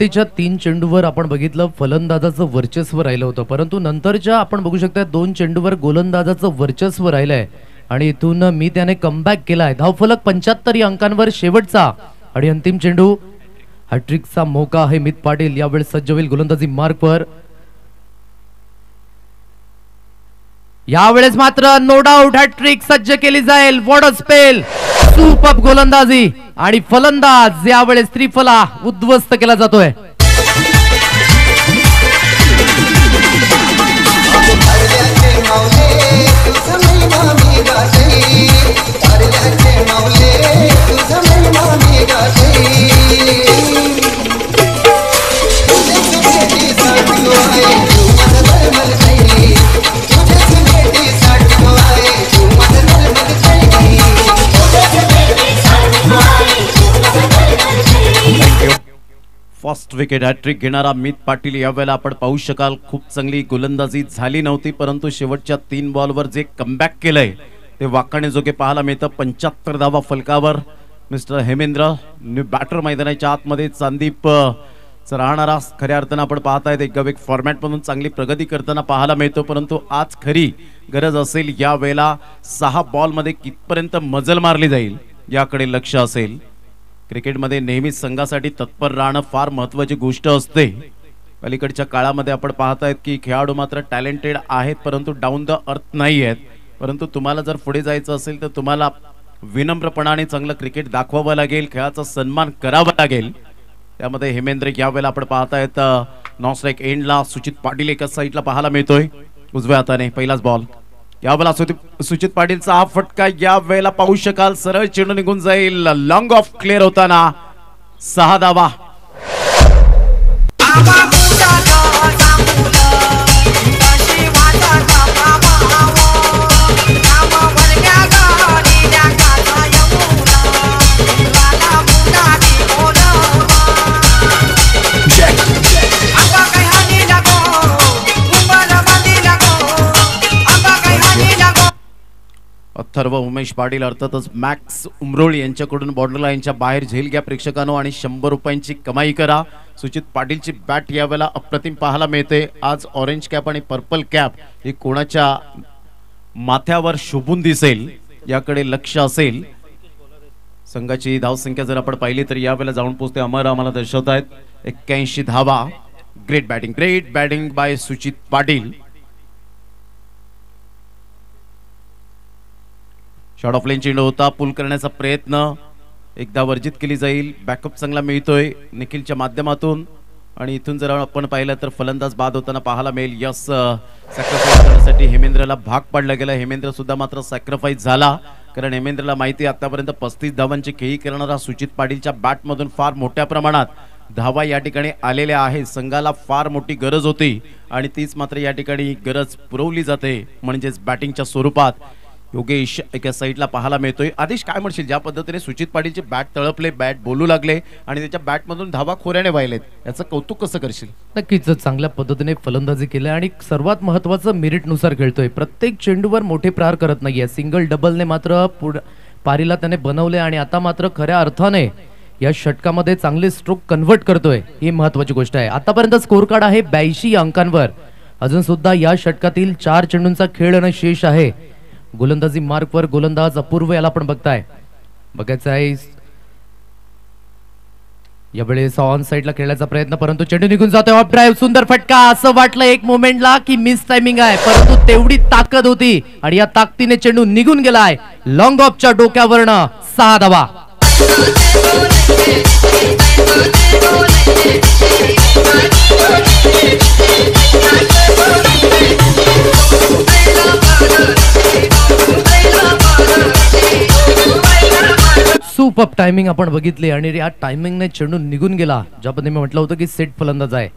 सुरुवातीच्या 3 चेंडूवर आपण बघितलं फलंदाजाचं वर्चस्व राहिलं होतं, परंतु नंतरच्या आपण बघू शकता 2 चेंडूवर गोलंदाजाचं वर्चस्व राहिलंय आणि इथून मी त्याने कमबॅक केलाय. धावफलक 75 या अंकांवर शेवटचा आणि अंतिम चेंडू. हॅट्रिकचा मौका आहे. मित पाटील यावेळी सज्ज होईल गोलंदाजी मार्कवर. यावेळेस मात्र नो डाऊट हॅट्रिक सज्ज केली जाईल. व्हॉट अ स्पेल, सुपर गोलंदाजी आणि फलंदाज यावेळेस त्रिफला उद्ध्वस्त केला जातोय. फर्स्ट विकेट हॅट्रिक घेणारा मित पाटील यावेळेला आपण पाहू शकाल खूप चांगली गोलंदाजी झाली नव्हती, परंतु शेवटच्या 3 बॉलवर जे कमबॅक केलंय ते वाखाणेजोगे पाहायला मिळतं. 75 धावा फलकावर मिस्टर हेमेंद्र. न्यू बॅटर मैदानाच्या आतमध्ये संदीप राहणारा खऱ्या अर्थानं आपण पाहतायत एक फॉर्मॅटमधून चांगली प्रगती करताना पाहायला मिळतो, परंतु आज खरी गरज असेल या वेळेला 6 बॉलमध्ये कितपर्यंत मजल मारली जाईल याकडे लक्ष असेल. क्रिकेटमध्ये नेहमीच संघासाठी तत्पर राहणं फार महत्त्वाची गोष्ट असते. अलीकडच्या काळामध्ये आपण पाहतायत की खेळाडू मात्र टॅलेंटेड आहेत, परंतु डाऊन द अर्थ नाही आहेत. परंतु तुम्हाला जर पुढे जायचं असेल तर तुम्हाला विनम्रपणाने चांगलं क्रिकेट दाखवावं लागेल, खेळाचा सन्मान करावा लागेल. त्यामध्ये हेमेंद्र यावेळेला आपण पाहतायत नॉन स्ट्राईक एंडला सुचित पाटील एका साईडला पाहायला मिळतोय उजव्या हाताने. पहिलाच बॉल यावेळेला सुचित पाटीलचा हा फटका या वेळेला पाहू शकाल सरळ चेंडू निघून जाईल. लॉंग ऑफ क्लिअर होताना 6 धावा. अथर्व उमेश पाटील अर्थातच मॅक्स उमरोळी यांच्याकडून बॉर्डर लाईनच्या बाहेर झेल घ्या प्रेक्षकांनो आणि 100 रुपयांची कमाई करा. सुचित पाटीलची बॅट यावेळेला अप्रतिम पाहायला मिळते. आज ऑरेंज कॅप आणि पर्पल कॅप ही कोणाच्या माथ्यावर शोभून दिसेल याकडे लक्ष असेल. संघाची धावसंख्या जर आपण पाहिली तर यावेळेला जाऊन पोहोचते अमर आम्हाला दर्शवत आहेत 81 धावा. ग्रेट बॅटिंग बाय सुचित पाटील. शॉट ऑफ लेन चेंडू होता, पुल करण्याचा प्रयत्न एकदा वर्जित केली जाईल. बॅकअप चांगला मिळतोय निखिलच्या माध्यमातून आणि इथून जर आपण पाहिलं तर फलंदाज बाद होताना पाहायला मिळेल. यस सॅक्रिफाईस करण्यासाठी हेमेंद्रला भाग पाडला गेला. हेमेंद्र सुद्धा मात्र सॅक्रिफाईस झाला, कारण हेमेंद्रला माहिती आतापर्यंत 35 धावांची खेळी करणारा सुचित पाटीलच्या बॅटमधून फार मोठ्या प्रमाणात धावा या ठिकाणी आलेल्या आहेत. संघाला फार मोठी गरज होती आणि तीच मात्र या ठिकाणी गरज पुरवली जाते, म्हणजेच बॅटिंगच्या स्वरूपात. योगेश एका साईडला पाहायला मिळतोय. आदेश काय म्हणशील, ज्या पद्धतीने सुचित पाटीलचे बॅट तळपले, बॅट बोलू लागले आणि त्याच्या बॅटमधून धावा खोऱ्याने वाहिलेत, याचं कौतुक कसं करशील? नक्कीच चांगल्या पद्धतीने फलंदाजी केली आणि सर्वात महत्त्वाचं मेरिटनुसार खेळतोय. प्रत्येक चेंडूवर मोठे प्रहार करत नाहीये. सिंगल डबलने मात्र पारीला त्याने बनवले आणि आता मात्र खऱ्या अर्थाने या षटकामध्ये चांगले स्ट्रोक कन्व्हर्ट करतोय, ही महत्त्वाची गोष्ट आहे. आतापर्यंत स्कोर कार्ड आहे 82 अंकांवर. अजून सुद्धा या षटकातील 4 चेंडूंचा खेळ आणि शेष आहे. गोलंदाजी मार्कवर गोलंदाज अपूर्व याला पण बघताय, बघायचं आहे. यावेळेस ऑन साइडला खेळण्याचा प्रयत्न, परंतु चेंडू निघून जातोय. ऑफ ड्राईव्ह, सुंदर फटका. असं वाटलं एक मोमेंटला की मिस टायमिंग आहे, परंतु तेवढी ताकद होती आणि या ताकदीने चेंडू निघून गेलाय. लॉंग ऑफच्या डोक्यावरनं 6 धावा. सुपर टायमिंग आपण बघितली आणि या टायमिंगने चेंडू निघून गेला. ज्या पद्धतीने मी म्हटलं होतं की सेट फलंदाज आहे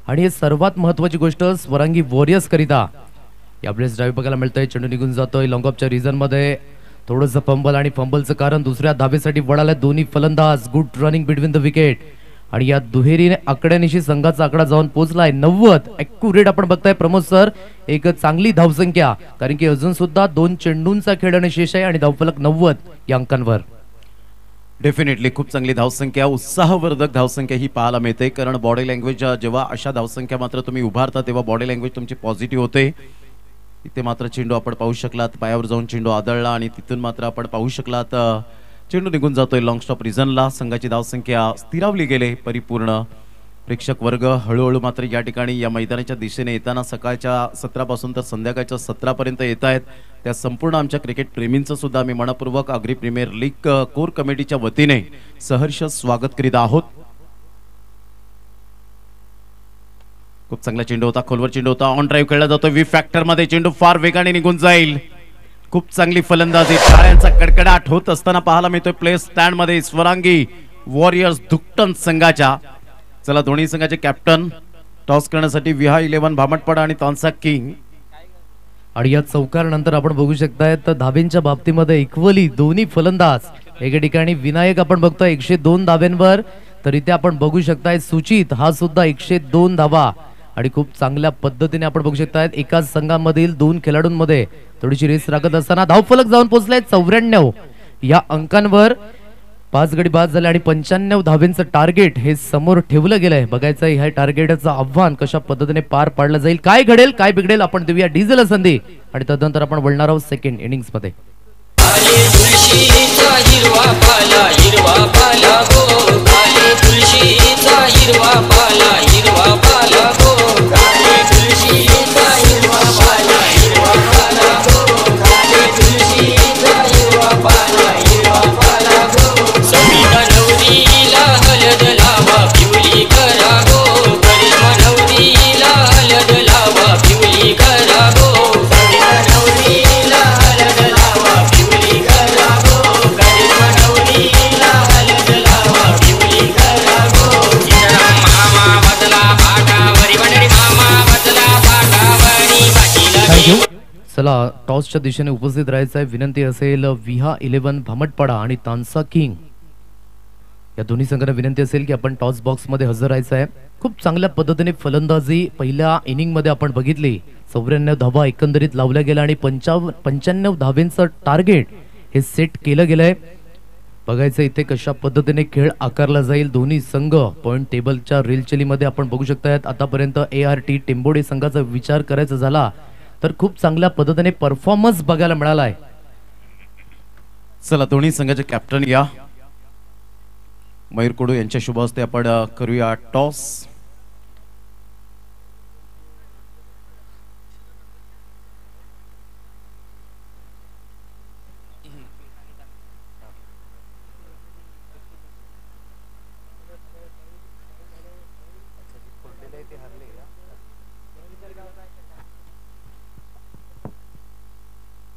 आणि हे सर्वात महत्त्वाची गोष्ट स्वरांगी वॉरियर्स करिता. यावेळेस ड्राईव्ह बघायला मिळतोय, चेंडू निघून जातोय. लॉंग ऑफच्या रिझन मध्ये थोडंसं फंबल आणि फंबलचं कारण दुसऱ्या धाबेसाठी वळाले दोन्ही फलंदाज. Good running between the wicket आणि या दुहेरीने आकड्यानिशी संघाचा आकडा जाऊन पोहोचलाय 90. ॲक्युरेट आपण बघताय प्रमोद सर, एक चांगली धावसंख्या, कारण की अजून सुद्धा 2 चेंडूंचा खेळ आणि शेष आहे आणि धावफलक 90 या अंकांवर. डेफिनेटली खूप चांगली धावसंख्या, उत्साहवर्धक धावसंख्या ही पाहायला मिळते. कारण बॉडी लँग्वेज जेव्हा अशा धावसंख्या मात्र तुम्ही उभारता तेव्हा बॉडी लँग्वेज तुमची पॉझिटिव्ह होते. इथे मात्र चेंडू आपण पाहू शकलात, पायावर जाऊन चेंडू आदळला आणि तिथून मात्र आपण पाहू शकलात चेंडू निघून जातोय लॉंग स्टॉप रिझनला. संघाची धावसंख्या स्थिरावली गेले परिपूर्ण. प्रेक्षक वर्ग हळूहळू मात्र या ठिकाणी या मैदानाच्या दिशेने येताना सकाळच्या सत्रापासून तर संध्याकाळच्या सत्रापर्यंत येत आहेत. त्या संपूर्ण आमच्या क्रिकेट प्रेमींचं सुद्धा आम्ही मनपूर्वक आगरी प्रीमियर लीग कोर कमिटीच्या वतीने सहर्ष स्वागत करीत आहोत. खूप चांगला चेंडू होता, खोलवर चेंडू होता, ऑन ड्राईव्ह खेळला जातो. वी फॅक्टर मध्ये चेंडू फार वेगाने निघून जाईल. खूप चांगली फलंदाजी, टाळ्यांचा कडकडाट होत असताना पाहायला मिळतोय प्ले स्टँड मध्ये स्वरांगी वॉरियर्स दुकटन संघाच्या. चला दोन्ही संघाचे कॅप्टन टॉस करण्यासाठी विहा 11 भामटपाडा आणि तानसा किंग. आणि या चौकारनंतर आपण बघू शकताय तर धाब्यांच्या बाबतीमध्ये इक्वली दोन्ही फलंदाज. एका ठिकाणी विनायक आपण बघतोय 102 धाब्यांवर, तर इथे आपण बघू शकताय सुचित हा सुद्धा 102 धाबा. आणि खूप चांगल्या पद्धतीने आपण बघू शकताय एकाच संघामधील 2 खेळाडूंमध्ये थोडीशी रेस राखत असताना धावफलक जाऊन पोहोचलाय 94 या अंकांवर. 5 गडी बाद झाले आणि 95 धाब्यांचं टार्गेट हे समोर ठेवलं गेलंय. बघायचं ह्या टार्गेटचं आव्हान कशा पद्धतीने पार पाडलं जाईल, काय घडेल काय बिघडेल आपण देऊया डिझेल संधी. आणि तदनंतर आपण वळणार आहोत सेकंड इनिंग्स मध्ये. चला टॉसच्या दिशेने उपस्थित राहायचं आहे. विनंती असेल विहा 11 भामटपाडा आणि तानसा किंग या दोन्ही संघांना विनंती असेल की आपण टॉस बॉक्स मध्ये हजर राहायचं आहे. खूप चांगल्या पद्धतीने फलंदाजी पहिल्या इनिंग मध्ये आपण बघितली. 94 धावा एकंदरीत लावल्या गेल्या आणि 95 धावेंचं टार्गेट हे सेट केलं गेलंय. बघायचं इथे कशा पद्धतीने खेळ आकारला जाईल. दोन्ही संघ पॉइंट टेबलच्या रेलचेलीमध्ये आपण बघू शकतायत. आतापर्यंत ART टेंबोडे संघाचा विचार करायचा झाला तर खूप चांगल्या पद्धतीने परफॉर्मन्स बघायला मिळाला आहे. चला दोन्ही संघाचे कॅप्टन या मयूर कोडू यांच्या शुभ हस्ते आपण करूया टॉस.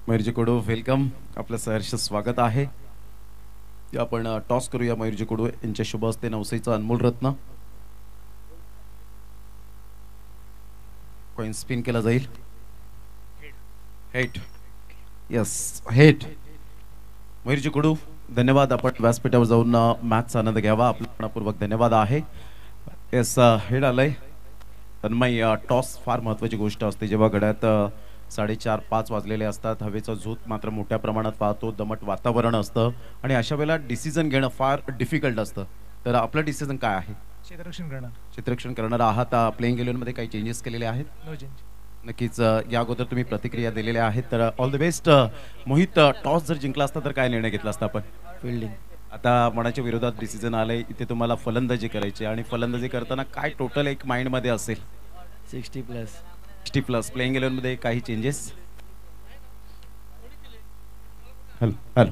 मयूरजी कोडू वेलकम, आपलं सहर्ष स्वागत आहे. आपण टॉस करूया. मयूरजी कोडू यांच्या शुभ हस्ते नवसाईचा अनमोल रत्न कॉइन स्पिन केला जाईल. Hate, yes hate. मयूरजी कोडू धन्यवाद. आपण व्यासपीठावर जाऊन मॅचचा आनंद घ्यावा, आपला मनापूर्वक धन्यवाद आहे. येस हेड आलंय. तन्मय, टॉस फार महत्त्वाची गोष्ट असते. जेव्हा घड्यात 4:30-5 वाजलेले असतात, हवेचा झोत मात्र मोठ्या प्रमाणात पाहतो, दमट वातावरण असतं आणि अशा वेळेला डिसिजन घेणं फार डिफिकल्ट असतं. तर आपलं डिसिजन काय आहे? क्षेत्ररक्षण करणार आहात. प्लेइंग 11 मध्ये काही चेंजेस केलेले आहेत? No change. नक्कीच या अगोदर तुम्ही प्रतिक्रिया दिलेल्या आहेत, तर all the best. Mohit, toss जर जिंकला असता तर काय निर्णय घेतला असता आपण? फिल्डिंग. आता मनाच्या विरोधात डिसिजन आलंय, इथे तुम्हाला फलंदाजी करायची आणि फलंदाजी करताना काय टोटल एक माइंड मध्ये असेल? 60+. 60+. प्लेइंग 11 मध्ये काही चेंजेस? हॅलो.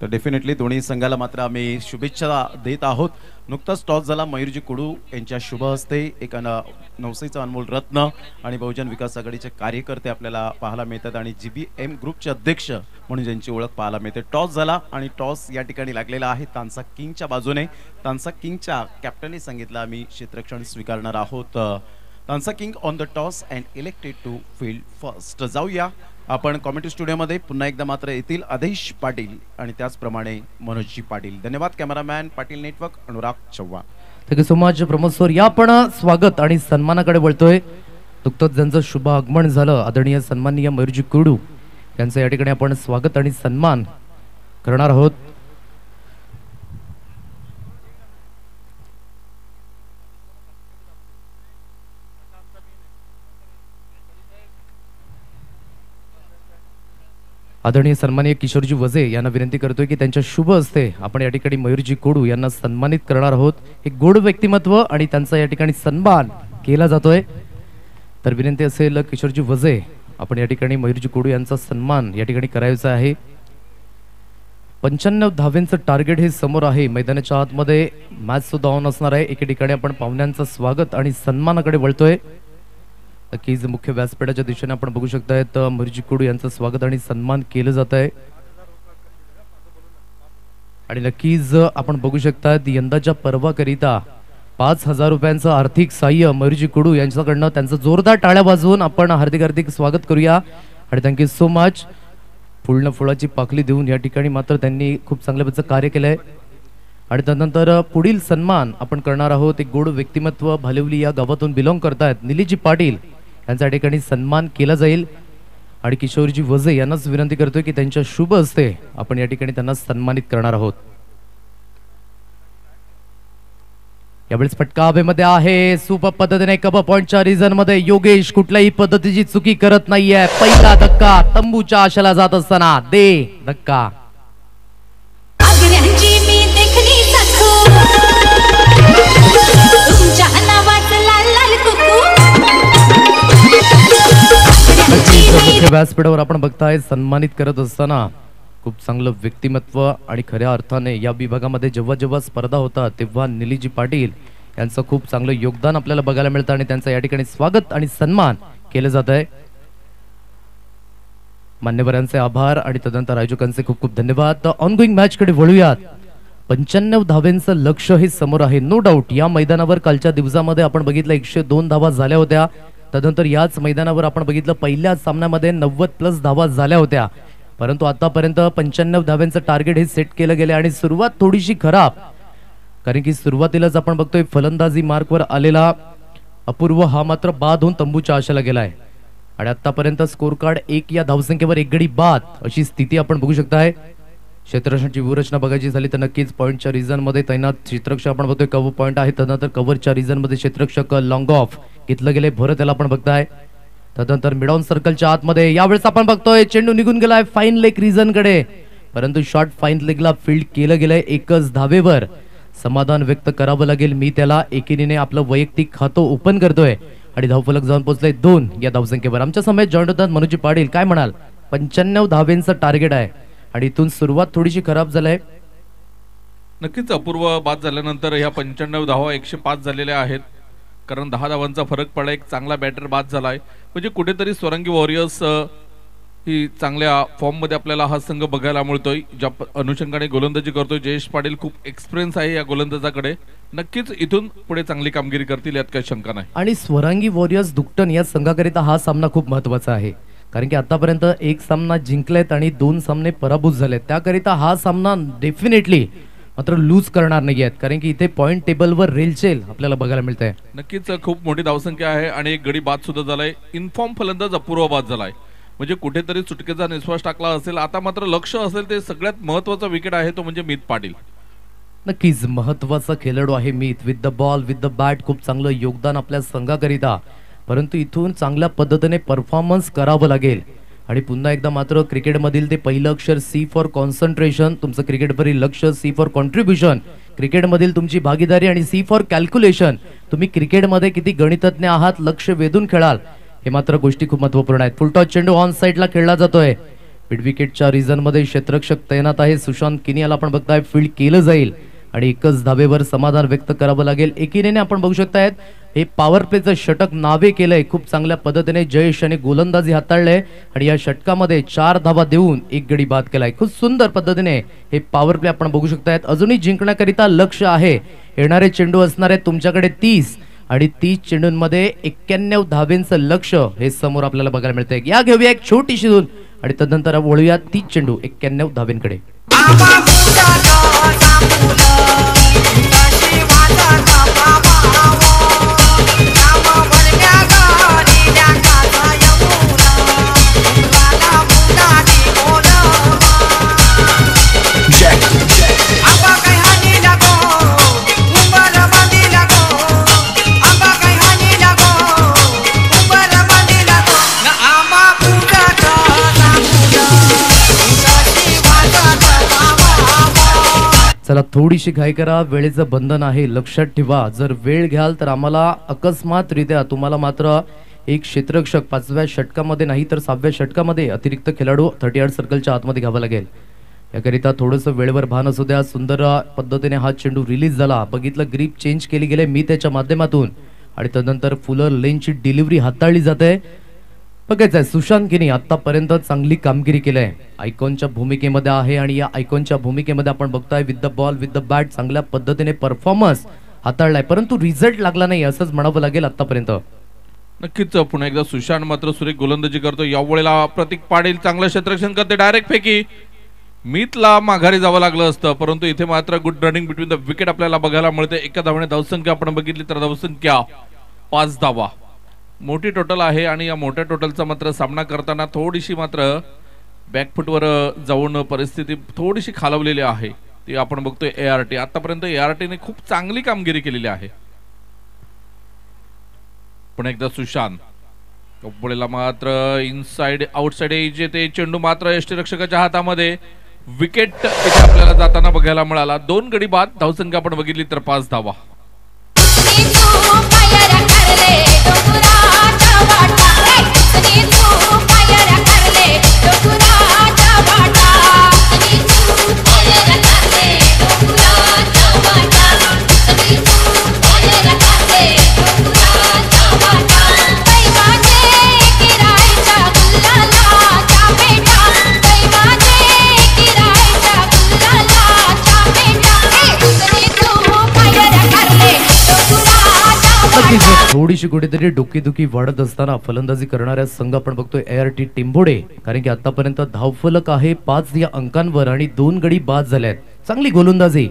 तर डेफिनेटली दोन्ही संघाला मात्र आम्ही शुभेच्छा देत आहोत. नुकताच टॉस झाला. मयूरजी कुडू यांच्या शुभ हस्ते एक नवसाईचा अनमोल रत्न आणि बहुजन विकास आघाडीचे कार्यकर्ते आपल्याला पाहायला मिळतात आणि GBM ग्रुपचे अध्यक्ष म्हणून ज्यांची ओळख पाहायला मिळते. टॉस झाला आणि टॉस या ठिकाणी लागलेला आहे तानसा किंगच्या बाजूने. तानसा किंगच्या कॅप्टनने सांगितलं आम्ही क्षेत्ररक्षण स्वीकारणार आहोत. Tansa king on the toss and elected to field first. जाऊया आपण कॉमेंट्री स्टुडिओमध्ये. पुन्हा एकदा मात्र येतील आदेश पाटील आणि त्याचप्रमाणे मनोजजी पाटील. धन्यवाद. Cameraman Patil network Anurag Chavan. Thank you so much Pramod sir. या आपण स्वागत आणि सन्मानाकडे वळतोय. नुकतंच ज्यांचं शुभ आगमन झालं आदरणीय सन्माननीय मयूरजी कुडू यांचं या ठिकाणी आपण स्वागत आणि सन्मान करणार आहोत. आदरणीय सन्माननीय किशोरजी वजे यांना विनंती करतोय की त्यांच्या शुभ हस्ते आपण या ठिकाणी मयूरजी कोडू यांना सन्मानित करणार आहोत. एक गोड व्यक्तिमत्व आणि त्यांचा या ठिकाणी सन्मान केला जातोय. तर विनंती असेल किशोरजी वजे आपण या ठिकाणी मयूरजी कोडू यांचा सन्मान या ठिकाणी करायचा आहे. 95 धावेंचं टार्गेट हे समोर आहे. मैदानाच्या आतमध्ये मॅच सुद्धा ऑन असणार आहे. एके ठिकाणी आपण पाहुण्यांचं स्वागत आणि सन्मानाकडे वळतोय. नक्कीच मुख्य व्यासपीठाच्या दिशेने आपण बघू शकतायत मयूरजी कोडू यांचं स्वागत आणि सन्मान केलं जात आहे. आणि नक्कीच आपण बघू शकतात यंदाच्या पर्वाकरिता 5,000 रुपयांचं आर्थिक साह्य मयूरजी कोडू यांच्याकडनं त्यांचं जोरदार टाळ्या वाजवून आपण हार्दिक स्वागत करूया. आणि थँक्यू सो मच. फुलनं फुलाची पाकळी देऊन या ठिकाणी मात्र त्यांनी खूप चांगल्या पद्धतीचं कार्य केलंय. आणि त्यानंतर पुढील सन्मान आपण करणार आहोत. एक गोड व्यक्तिमत्व भालिवली या गावातून बिलॉंग करतायत निलीजी पाटील यांचा या ठिकाणी सन्मान केला जाईल. आणि किशोरजी वजे यांनाच विनंती करतोय की त्यांच्या शुभ हस्ते आपण या ठिकाणी त्यांना सन्मानित करणार आहोत. यावेळेस फटका हवेमध्ये आहे. सुपर पद्धतीने कबा पॉइंटच्या रिझन मध्ये योगेश कुठल्याही पद्धतीची चुकी करत नाहीये. पहिला धक्का तंबूच्या आशेला जात असताना दे धक्का. मुख्य व्यासपीठावर आपण बघताय सन्मानित करत असताना खूप चांगलं व्यक्तिमत्व आणि खऱ्या अर्थाने या विभागामध्ये जेव्हा जेव्हा स्पर्धा होतात तेव्हा निलीजी पाटील यांचं खूप चांगलं योगदान आपल्याला बघायला मिळतं आणि त्यांचं या ठिकाणी स्वागत आणि सन्मान केलं जात आहे. मान्यवरांचे आभार आणि तदनंतर आयोजकांचे खूप खूप धन्यवाद. ऑनगोईंग मॅच कडे वळूयात. 95 धावेंचं लक्ष हे समोर आहे. नो डाऊट या मैदानावर कालच्या दिवसामध्ये आपण बघितलं 102 धावा झाल्या होत्या. तदनंतर याच मैदानावर आपण बघितलं पहिल्या सामन्यामध्ये 90+ धावा झाल्या होत्या. परंतु आतापर्यंत 95 धाव्यांचं टार्गेट हे सेट केलं गेलं आणि सुरुवात थोडीशी खराब, कारण की सुरुवातीलाच आपण बघतोय फलंदाजी मार्कवर आलेला अपूर्व हा मात्र बाद होऊन तंबूच्या आशेला गेलाय. आणि आतापर्यंत स्कोर कार्ड 1 या धावसंख्येवर 1 गडी बाद अशी स्थिती आपण बघू शकताय. क्षेत्ररक्षणाची व्यूहरचना बघायची झाली तर नक्कीच पॉईंटच्या रिझन मध्ये तैनात क्षेत्ररक्षक आपण बघतोय. कव्हर पॉईंट आहे. त्यानंतर कव्हरच्या रिझन मध्ये क्षेत्ररक्षक लॉंग ऑफ घेतलं गेले भरत त्याला आपण बघताय. त्यानंतर मिड ऑन सर्कलच्या आतमध्ये यावेळेस आपण बघतोय चेंडू निघून गेलाय फाईन लेग रिझन कडे, परंतु शॉर्ट फाईन लेगला फील्ड केलं गेलंय. एकच धावेवर समाधान व्यक्त करावं लागेल. मी त्याला एकीने आपलं वैयक्तिक खातं ओपन करतोय आणि धावफलक जाऊन पोहोचले 2 या धावसंख्येवर. आमच्या समोर जॉईंट होतात मनोजी पाटील. काय म्हणाल? 95 धावेंचं टार्गेट आहे आणि इथून सुरुवात थोडीशी खराब झालाय. नक्कीच अपूर्व बाद झाल्यानंतर ह्या 95 धावा 105 झालेल्या आहेत, कारण 10 धावांचा फरक पडला. एक चांगला बॅटर बाद झालाय. म्हणजे कुठेतरी स्वरंगी वॉरियर्स ही चांगल्या फॉर्म मध्ये आपल्याला हा संघ बघायला मिळतोय. ज्या अनुषंगाने गोलंदाजी करतोय जयेश पाटील, खूप एक्सपिरियन्स आहे या गोलंदाजाकडे. नक्कीच इथून पुढे चांगली कामगिरी करतील यात काही शंका नाही. आणि स्वरांगी वॉरियर्स दुकटन या संघाकरिता हा सामना खूप महत्वाचा आहे, कारण की आतापर्यंत 1 सामना जिंकलेत आणि 2 सामने पराभूत झालेत. त्याकरिता हा सामना डेफिनेटली मात्र लूज करणार नाही आहेत, कारण की इथे पॉइंट टेबलवर रेलचेल आपल्याला बघायला मिळते. नक्कीच खूप मोठी धावसंख्या आहे आणि एक गडी बाद सुद्धा झालाय. इनफॉर्म फलंदाज अपूर्व बाद झालाय, म्हणजे कुठेतरी सुटकेचा निश्वास टाकला असेल. आता मात्र लक्ष असेल ते सगळ्यात महत्वाचा विकेट आहे तो म्हणजे मीत पाटील. नक्कीच महत्वाचा खेळाडू आहे Meet. With the ball with the bat खूप चांगलं योगदान आपल्या संघाकरिता, परंतु इथून चांगल्या पद्धतीने परफॉर्मन्स करावं लागेल. आणि पुन्हा एकदा मात्र क्रिकेटमधील ते पहिलं अक्षर सी फॉर कॉन्सन्ट्रेशन, तुमचं क्रिकेटवरील लक्ष, सी फॉर कॉन्ट्रीब्युशन, क्रिकेटमधील तुमची भागीदारी, आणि सी फॉर कॅल्क्युलेशन, तुम्ही क्रिकेटमध्ये किती गणितज्ञ आहात, लक्ष वेधून खेळाल, हे मात्र गोष्टी खूप महत्त्वपूर्ण आहेत. फुलटॉस चेंडू ऑन साइडला खेळला जातोय. मिड विकेटच्या रिझन मध्ये क्षेत्ररक्षक तैनात आहे. सुशांत किनियाला आपण बघताय फील्ड केलं जाईल आणि एकच धावेवर समाधान व्यक्त करावं लागेल. एकीने आपण बघू शकतायत हे पॉवर प्लेचं षटक नावे केलंय. खूप चांगल्या पद्धतीने जयेश आणि गोलंदाजी हाताळले आणि या षटकामध्ये 4 धावा देऊन 1 गडी बाद केलाय. खूप सुंदर पद्धतीने हे पॉवर प्ले आपण बघू शकतायत. अजूनही जिंकण्याकरिता लक्ष आहे. येणारे चेंडू असणार आहेत तुमच्याकडे 30 आणि 30 चेंडूंमध्ये 91 धावेंचं लक्ष हे समोर आपल्याला बघायला मिळतंय. या घेऊया एक छोटीशी धून आणि तदनंतर वळूया 30 चेंडू 91 धावेंकडे. चला थोडीशी घाई करा, वेळेचं बंधन आहे, लक्षात ठेवा. जर वेळ घ्याल तर आम्हाला अकस्मातरित्या तुम्हाला मात्र एक क्षेत्ररक्षक 5व्या षटकामध्ये नाही तर 6व्या षटकामध्ये अतिरिक्त खेळाडू 38 सर्कलच्या आतमध्ये घ्यावा लागेल. याकरिता थोडंसं वेळेवर भान असू द्या. सुंदर पद्धतीने हा चेंडू रिलीज झाला, बघितलं ग्रीप चेंज केली गेले मी त्याच्या माध्यमातून आणि तदनंतर फुलर लेनची डिलिव्हरी हाताळली जाते. बघायचं आहे सुशांत किनी आतापर्यंत चांगली कामगिरी केली आहे, आयकॉनच्या भूमिकेमध्ये आहे आणि या आयकॉनच्या भूमिकेमध्ये आपण बघतोय with the ball with the bat चांगल्या पद्धतीने परफॉर्मन्स हाताळलाय, परंतु रिझल्ट लागला नाही असंच म्हणावं लागेल आतापर्यंत. नक्कीच पुन्हा एकदा सुशांत मात्र सुरेख गोलंदाजी करतो. यावेळेला प्रतीक पाटील चांगलं क्षेत्ररक्षण करते, डायरेक्ट फेकी. मीतला माघारी जावं लागलं असतं, परंतु इथे मात्र good running between the wicket आपल्याला बघायला मिळते. एका धावाने धावसंख्या आपण बघितली तर धावसंख्या 5 धावा, मोठी टोटल आहे आणि या मोठ्या टोटलचा मात्र सामना करताना थोडीशी मात्र बॅकफुटवर जाऊन परिस्थिती थोडीशी खालवलेली आहे. ती आपण बघतोय ART. आतापर्यंत ARTने खूप चांगली कामगिरी केलेली आहे. पण एकदा सुशांत कपडेला मात्र इनसाइड आउटसाइड एज ते चेंडू मात्र यष्टीरक्षकाच्या हातामध्ये. विकेट इथे आपल्याला जाताना बघायला मिळाला. 2 गडी बाद, धावसंख्या आपण बघितली तर 5 धावा. थोडीशी कुठेतरी डोकेदुखी वाढत असताना फलंदाजी करणाऱ्या संघ आपण बघतोय ART टिंबोडे, कारण की आतापर्यंत धावफलक आहे 5 या अंकांवर आणि 2 गडी बाद झाल्यात. चांगली गोलंदाजी.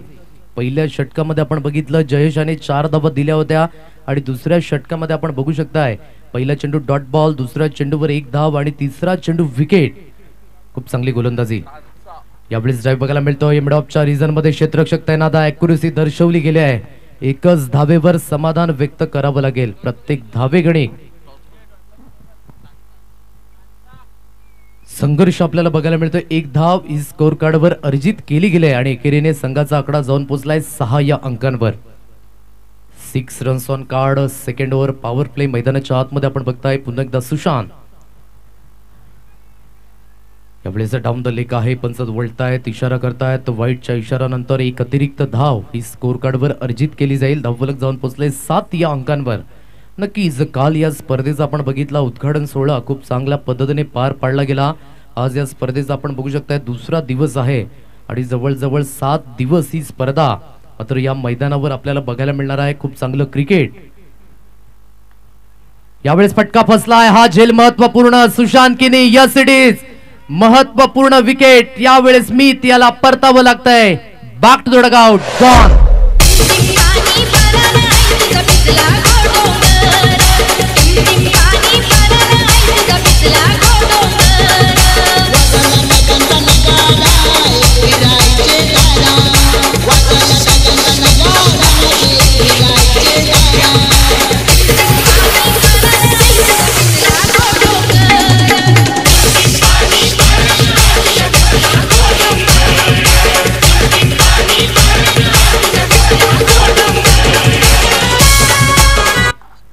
पहिल्या षटकामध्ये आपण बघितलं जयेशाने 4 धावा दिल्या होत्या आणि दुसऱ्या षटकामध्ये आपण बघू शकताय पहिला चेंडू डॉट बॉल, दुसऱ्या चेंडूवर 1 धाव आणि तिसरा चेंडू विकेट. खूप चांगली गोलंदाजी. यावेळेस ड्राईव्ह बघायला मिळतोय. मिड ऑफच्या रिझन मध्ये क्षेत्ररक्षक तैनात आहे, ॲक्युरेसी दर्शवली गेली आहे. एकच धावेवर समाधान व्यक्त करावं लागेल. प्रत्येक धावेगणी संघर्ष आपल्याला बघायला मिळतोय. 1 धाव ही स्कोर कार्डवर अर्जित केली गेली आणि एकेरीने संघाचा आकडा जाऊन पोहोचलाय 6 या अंकांवर. 6 runs on card. Second over power play मैदानाच्या आतमध्ये आपण बघताय पुन्हा एकदा सुशांत. यावेळेस डाऊन द लेग आहे, पंच वळतायत, इशारा करतायत. वाईटच्या इशारानंतर एक अतिरिक्त धाव ही स्कोर कार्डवर अर्जित केली जाईल. धावफलक जाऊन पोहोचले 7 या अंकांवर. नक्कीच काल या स्पर्धेचा आपण बघितला उद्घाटन सोहळा खूप चांगल्या पद्धतीने पार पाडला गेला. आज या स्पर्धेचा आपण बघू शकताय दुसरा दिवस आहे आणि जवळजवळ 7 दिवस ही स्पर्धा मात्र या मैदानावर आपल्याला बघायला मिळणार आहे. खूप चांगलं क्रिकेट. यावेळेस फटका फसलाय, हा झेल महत्वपूर्ण. Sushant Kini, yes it is महत्वपूर्ण विकेट. यावेळेस मीत याला परतावं लागतंय. Back to the dugout, gone.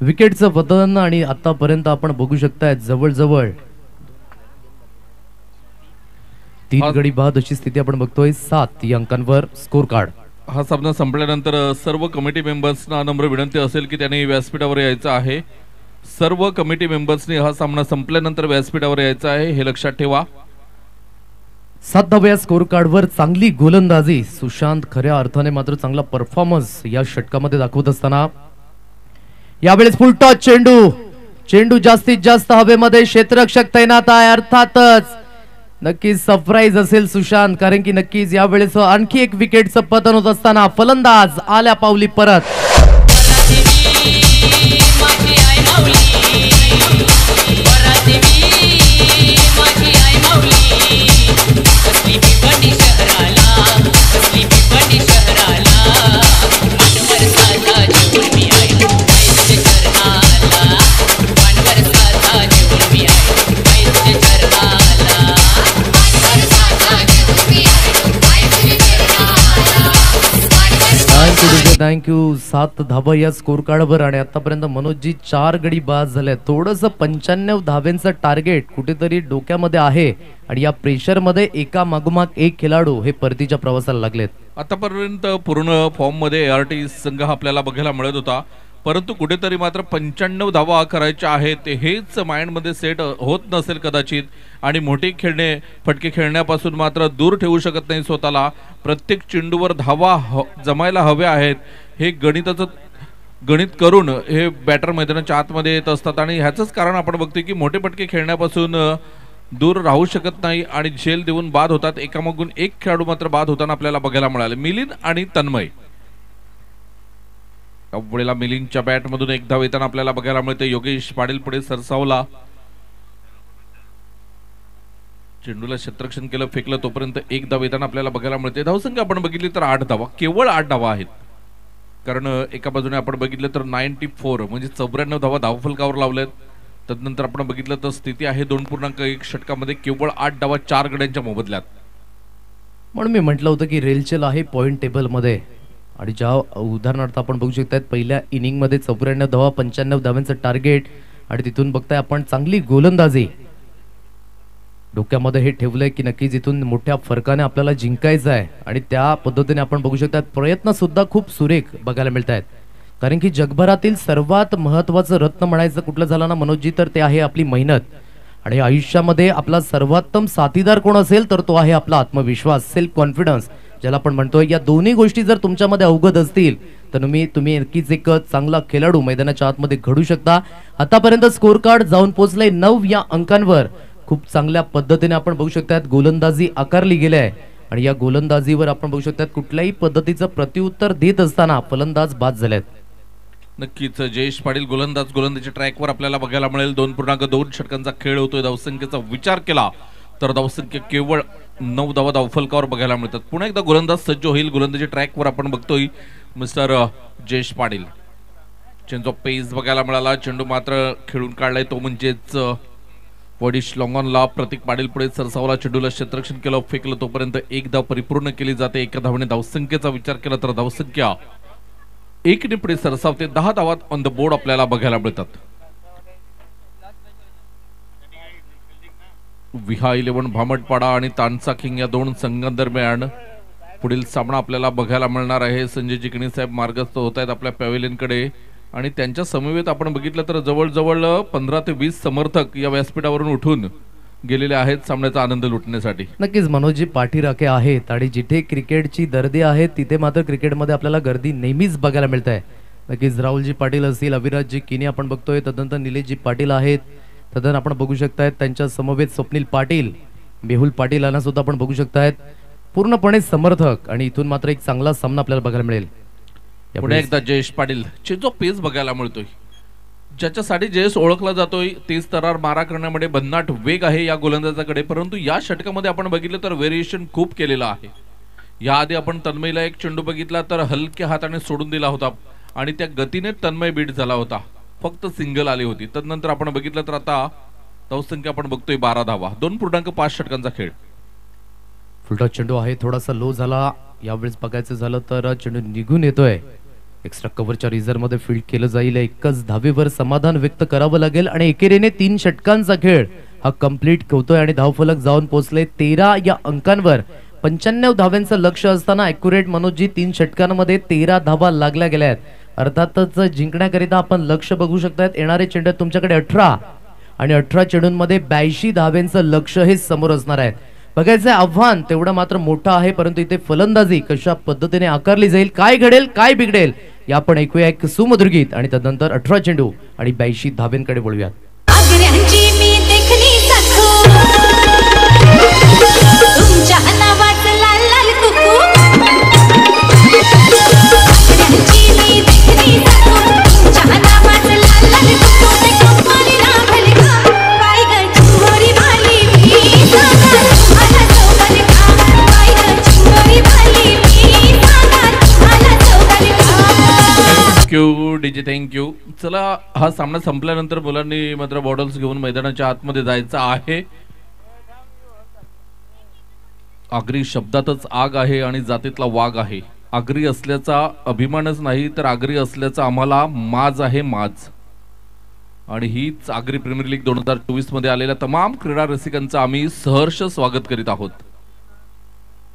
विकेटचं बदल आणि आतापर्यंत आपण बघू शकताय जवळजवळ 3 गडी बाद अशी स्थिती आपण बघतोय. 7 या अंकांवर स्कोर कार्ड. हा सामना संपल्यानंतर सर्व कमिटी मेंबर्सना नम्र विनंती असेल की त्यांनी व्यासपीठावर यायचं आहे. सर्व कमिटी मेंबर्सनी हा सामना संपल्यानंतर व्यासपीठावर यायचं आहे, हे लक्षात ठेवा. 7 धाव्या स्कोर कार्डवर चांगली गोलंदाजी. सुशांत खऱ्या अर्थाने मात्र चांगला परफॉर्मन्स या षटकामध्ये दाखवत असताना यावेळेस फुल टॉस चेंडू जास्तीत जास्त हवेमध्ये. क्षेत्ररक्षक तैनात आहे. अर्थातच नक्कीच सरप्राईज असेल सुशांत, कारण की नक्कीच यावेळेस आणखी एक विकेटचं पतन होत असताना फलंदाज आल्या पावली परत. थँक्यू 7 धावा या स्कोर कार्डवर आणि आतापर्यंत मनोजजी 4 गडी बाद झाले. थोडंसं 95 धाव्यांचं टार्गेट कुठेतरी डोक्यामध्ये आहे आणि या प्रेशरमध्ये एका मागोमाग एक खेळाडू हे परतीच्या प्रवासाला लागलेत. आतापर्यंत पूर्ण फॉर्म मध्ये ART संघ आपल्याला बघायला मिळत होता, परंतु कुठेतरी मात्र 95 धावा करायच्या आहेत हेच माइंडमध्ये सेट होत नसेल कदाचित आणि मोठी फटके खेळण्यापासून मात्र दूर ठेवू शकत नाही स्वतःला. प्रत्येक चेंडूवर धावा जमायला हव्या आहेत हे गणित करून हे बॅटर मैदानाच्या आतमध्ये येत असतात आणि ह्याचंच कारण आपण बघतोय की मोठे फटके खेळण्यापासून दूर राहू शकत नाही आणि झेल देऊन बाद होतात. एकामागून एक खेळाडू मात्र बाद होताना आपल्याला बघायला मिळाले, मिलिंद आणि तन्मय. वेळेला मिलिंदच्या बॅट मधून एक धाव येताना आपल्याला बघायला मिळते. योगेश पाटील पुढे सरसावला, चेंडूला क्षेत्ररक्षण केलं, फेकलं, तोपर्यंत एक धाव येताना आपल्याला बघायला मिळते. धावसंख्या आपण बघितली तर 8 धावा, केवळ 8 धावा आहेत. कारण एका बाजूने आपण बघितलं तर 94 म्हणजे 94 धावा धावफलकावर लावल्यात. तदनंतर आपण बघितलं तर स्थिती आहे 2.1 षटकामध्ये केवळ 8 धावा 4 गड्यांच्या मोबदल्यात. म्हणून मी म्हटलं होतं की रेलचेल आहे पॉइंट टेबल मध्ये आणि ज्या उदाहरणार्थ आपण बघू शकतात पहिल्या इनिंग मध्ये 94 धावा 95 धावांचं टार्गेट आणि तिथून बघताय आपण चांगली गोलंदाजी. डोक्यामध्ये हे ठेवलंय की नक्कीच इथून मोठ्या फरकाने आपल्याला जिंकायचं आहे आणि त्या पद्धतीने आपण बघू शकतात प्रयत्न सुद्धा खूप सुरेख बघायला मिळत आहेत. कारण की जगभरातील सर्वात महत्त्वाचं रत्न म्हणायचं कुठलं झालं ना मनोजजी तर ते आहे आपली मेहनत. आणि आयुष्यामध्ये आपला सर्वोत्तम साथीदार कोण असेल तर तो आहे आपला आत्मविश्वास, सेल्फ कॉन्फिडन्स ज्याला आपण म्हणतोय. या दोन्ही गोष्टी जर तुमच्यामध्ये अवगत असतील तर तुम्ही नक्कीच एक चांगला खेळाडू मैदानाच्या आतमध्ये घडू शकता. आतापर्यंत स्कोर कार्ड जाऊन पोहोचले 9 या अंकांवर. खूप चांगल्या पद्धतीने आपण बघू शकतात गोलंदाजी आकारली गेली आहे आणि या गोलंदाजीवर आपण बघू शकतात कुठल्याही पद्धतीचं प्रत्युत्तर देत असताना फलंदाज बाद झालेत. नक्कीच जयेश पाटील गोलंदाजी ट्रॅकवर आपल्याला बघायला मिळेल. 2.2 षटकांचा खेळ होतोय. धावसंख्येचा विचार केला तर धावसंख्या केवळ 9 धावा धावफलकावर बघायला मिळतात. पुन्हा एकदा गोलंदाज सज्ज होईल. गोलंदाजी ट्रॅकवर आपण बघतोय mister Jayesh Patil. Change of pace बघायला मिळाला, चेंडू मात्र खेळून काढलाय तो म्हणजेच वडिश लॉंगॉनला. प्रतीक पाटील पुढे सरसावला, चेंडूला क्षेत्ररक्षण केलं, फेकलं, तोपर्यंत एक धाव परिपूर्ण केली जाते. एका धावेने धावसंख्येचा विचार केला तर धावसंख्या 1 ने पुढे सरसावते. 10 धावात ऑन द बोर्ड आपल्याला बघायला मिळतात. विहा 11 भामटपाडा आणि तानसा किंग या दोन संघांदरम्यान पुढील सामना आपल्याला बघायला मिळणार आहे. संजय जिकणी साहेब मार्गस्थ होत आहेत आपल्या पॅव्हेलियनकडे आणि त्यांच्या समवेत आपण बघितलं तर जवळजवळ 15 ते 20 समर्थक या व्यासपीठावरून उठून गेलेले आहेत सामन्याचा आनंद लुटण्यासाठी. नक्कीच मनोजजी पाठीराखे आहेत आणि जिथे क्रिकेटची गर्दी आहे तिथे मात्र क्रिकेटमध्ये आपल्याला गर्दी नेहमीच बघायला मिळत आहे. नक्कीच राहुलजी पाटील असतील, अविराजजी किनी आपण बघतोय, तदनंतर निलेशजी पाटील आहेत, तदन आपण बघू शकतायत त्यांच्या समवेत स्वप्नील पाटील, मेहुल पाटील यांना सुद्धा आपण बघू शकतायत. पूर्णपणे समर्थक आणि इथून मात्र एक चांगला सामना आपल्याला बघायला मिळेल. पुढे एकदा जयेश पाटील जो पेस बघायला मिळतोय, ज्याच्यासाठी जयेश ओळखला जातोय, तेच तरार मारा करण्यामध्ये भन्नाट वेग आहे या गोलंदाजाकडे. परंतु या षटकामध्ये आपण बघितलं तर व्हेरिएशन खूप केलेलं आहे. याआधी आपण तन्मयला एक चेंडू बघितला तर हलक्या हाताने सोडून दिला होता आणि त्या गतीने तन्मय बीट झाला होता, फक्त सिंगल आली होती. तदनंतर आपण बघितलं तर आता धावसंख्या आपण बघतोय 12 धावा, 2.5 षटकांचा खेळ. फुलटॉस चेंडू आहे, थोडासा लो झाला. यावेळेस बघायचं झालं तर चेंडू निघून येतोय. एक्स्ट्रा कव्हरच्या रिझर्व मध्ये फील्ड केलं जाईल. एकच धावेवर समाधान व्यक्त करावं लागेल आणि एकेरीने 3 षटकांचा खेळ हा कंप्लीट होतोय आणि धावफलक जाऊन पोहोचले 13 या अंकांवर. 95 धाव्यांचं लक्ष असताना ॲक्युरेट मनोजजी 3 षटकांमध्ये 13 धावा लागल्या गेल्या आहेत. अर्थातच जिंकण्याकरिता आपण लक्ष बघू शकतात. येणारे चेंडू तुमच्याकडे 18 आणि 18 चेंडूंमध्ये 82 धाव्यांचं लक्ष हे समोर असणार आहे. बघायचं आव्हान तेवढं मात्र मोठं आहे, परंतु इथे फलंदाजी कशा पद्धतीने आकारली जाईल, काय घडेल काय बिघडेल या आपण ऐकूया एक सुमधुर गीत आणि त्यानंतर 18 चेंडू आणि 82 धाव्यांकडे वळूयात. तुमच्या नावाचं लाल लाल कुकू डीजे थँक्यू. चला, हा सामना संपल्यानंतर मुलांनी मात्र बॉटल्स घेऊन मैदानाच्या आतमध्ये जायचं आहे. आगरी शब्दातच आग आहे आणि जातीतला वाघ आहे. आगरी असल्याचा अभिमानच नाही तर आगरी असल्याचा आम्हाला माज आहे माज. आणि हीच आगरी प्रीमियर लीग 2024 मध्ये आलेल्या तमाम क्रीडा रसिकांचं आम्ही सहर्ष स्वागत करीत आहोत.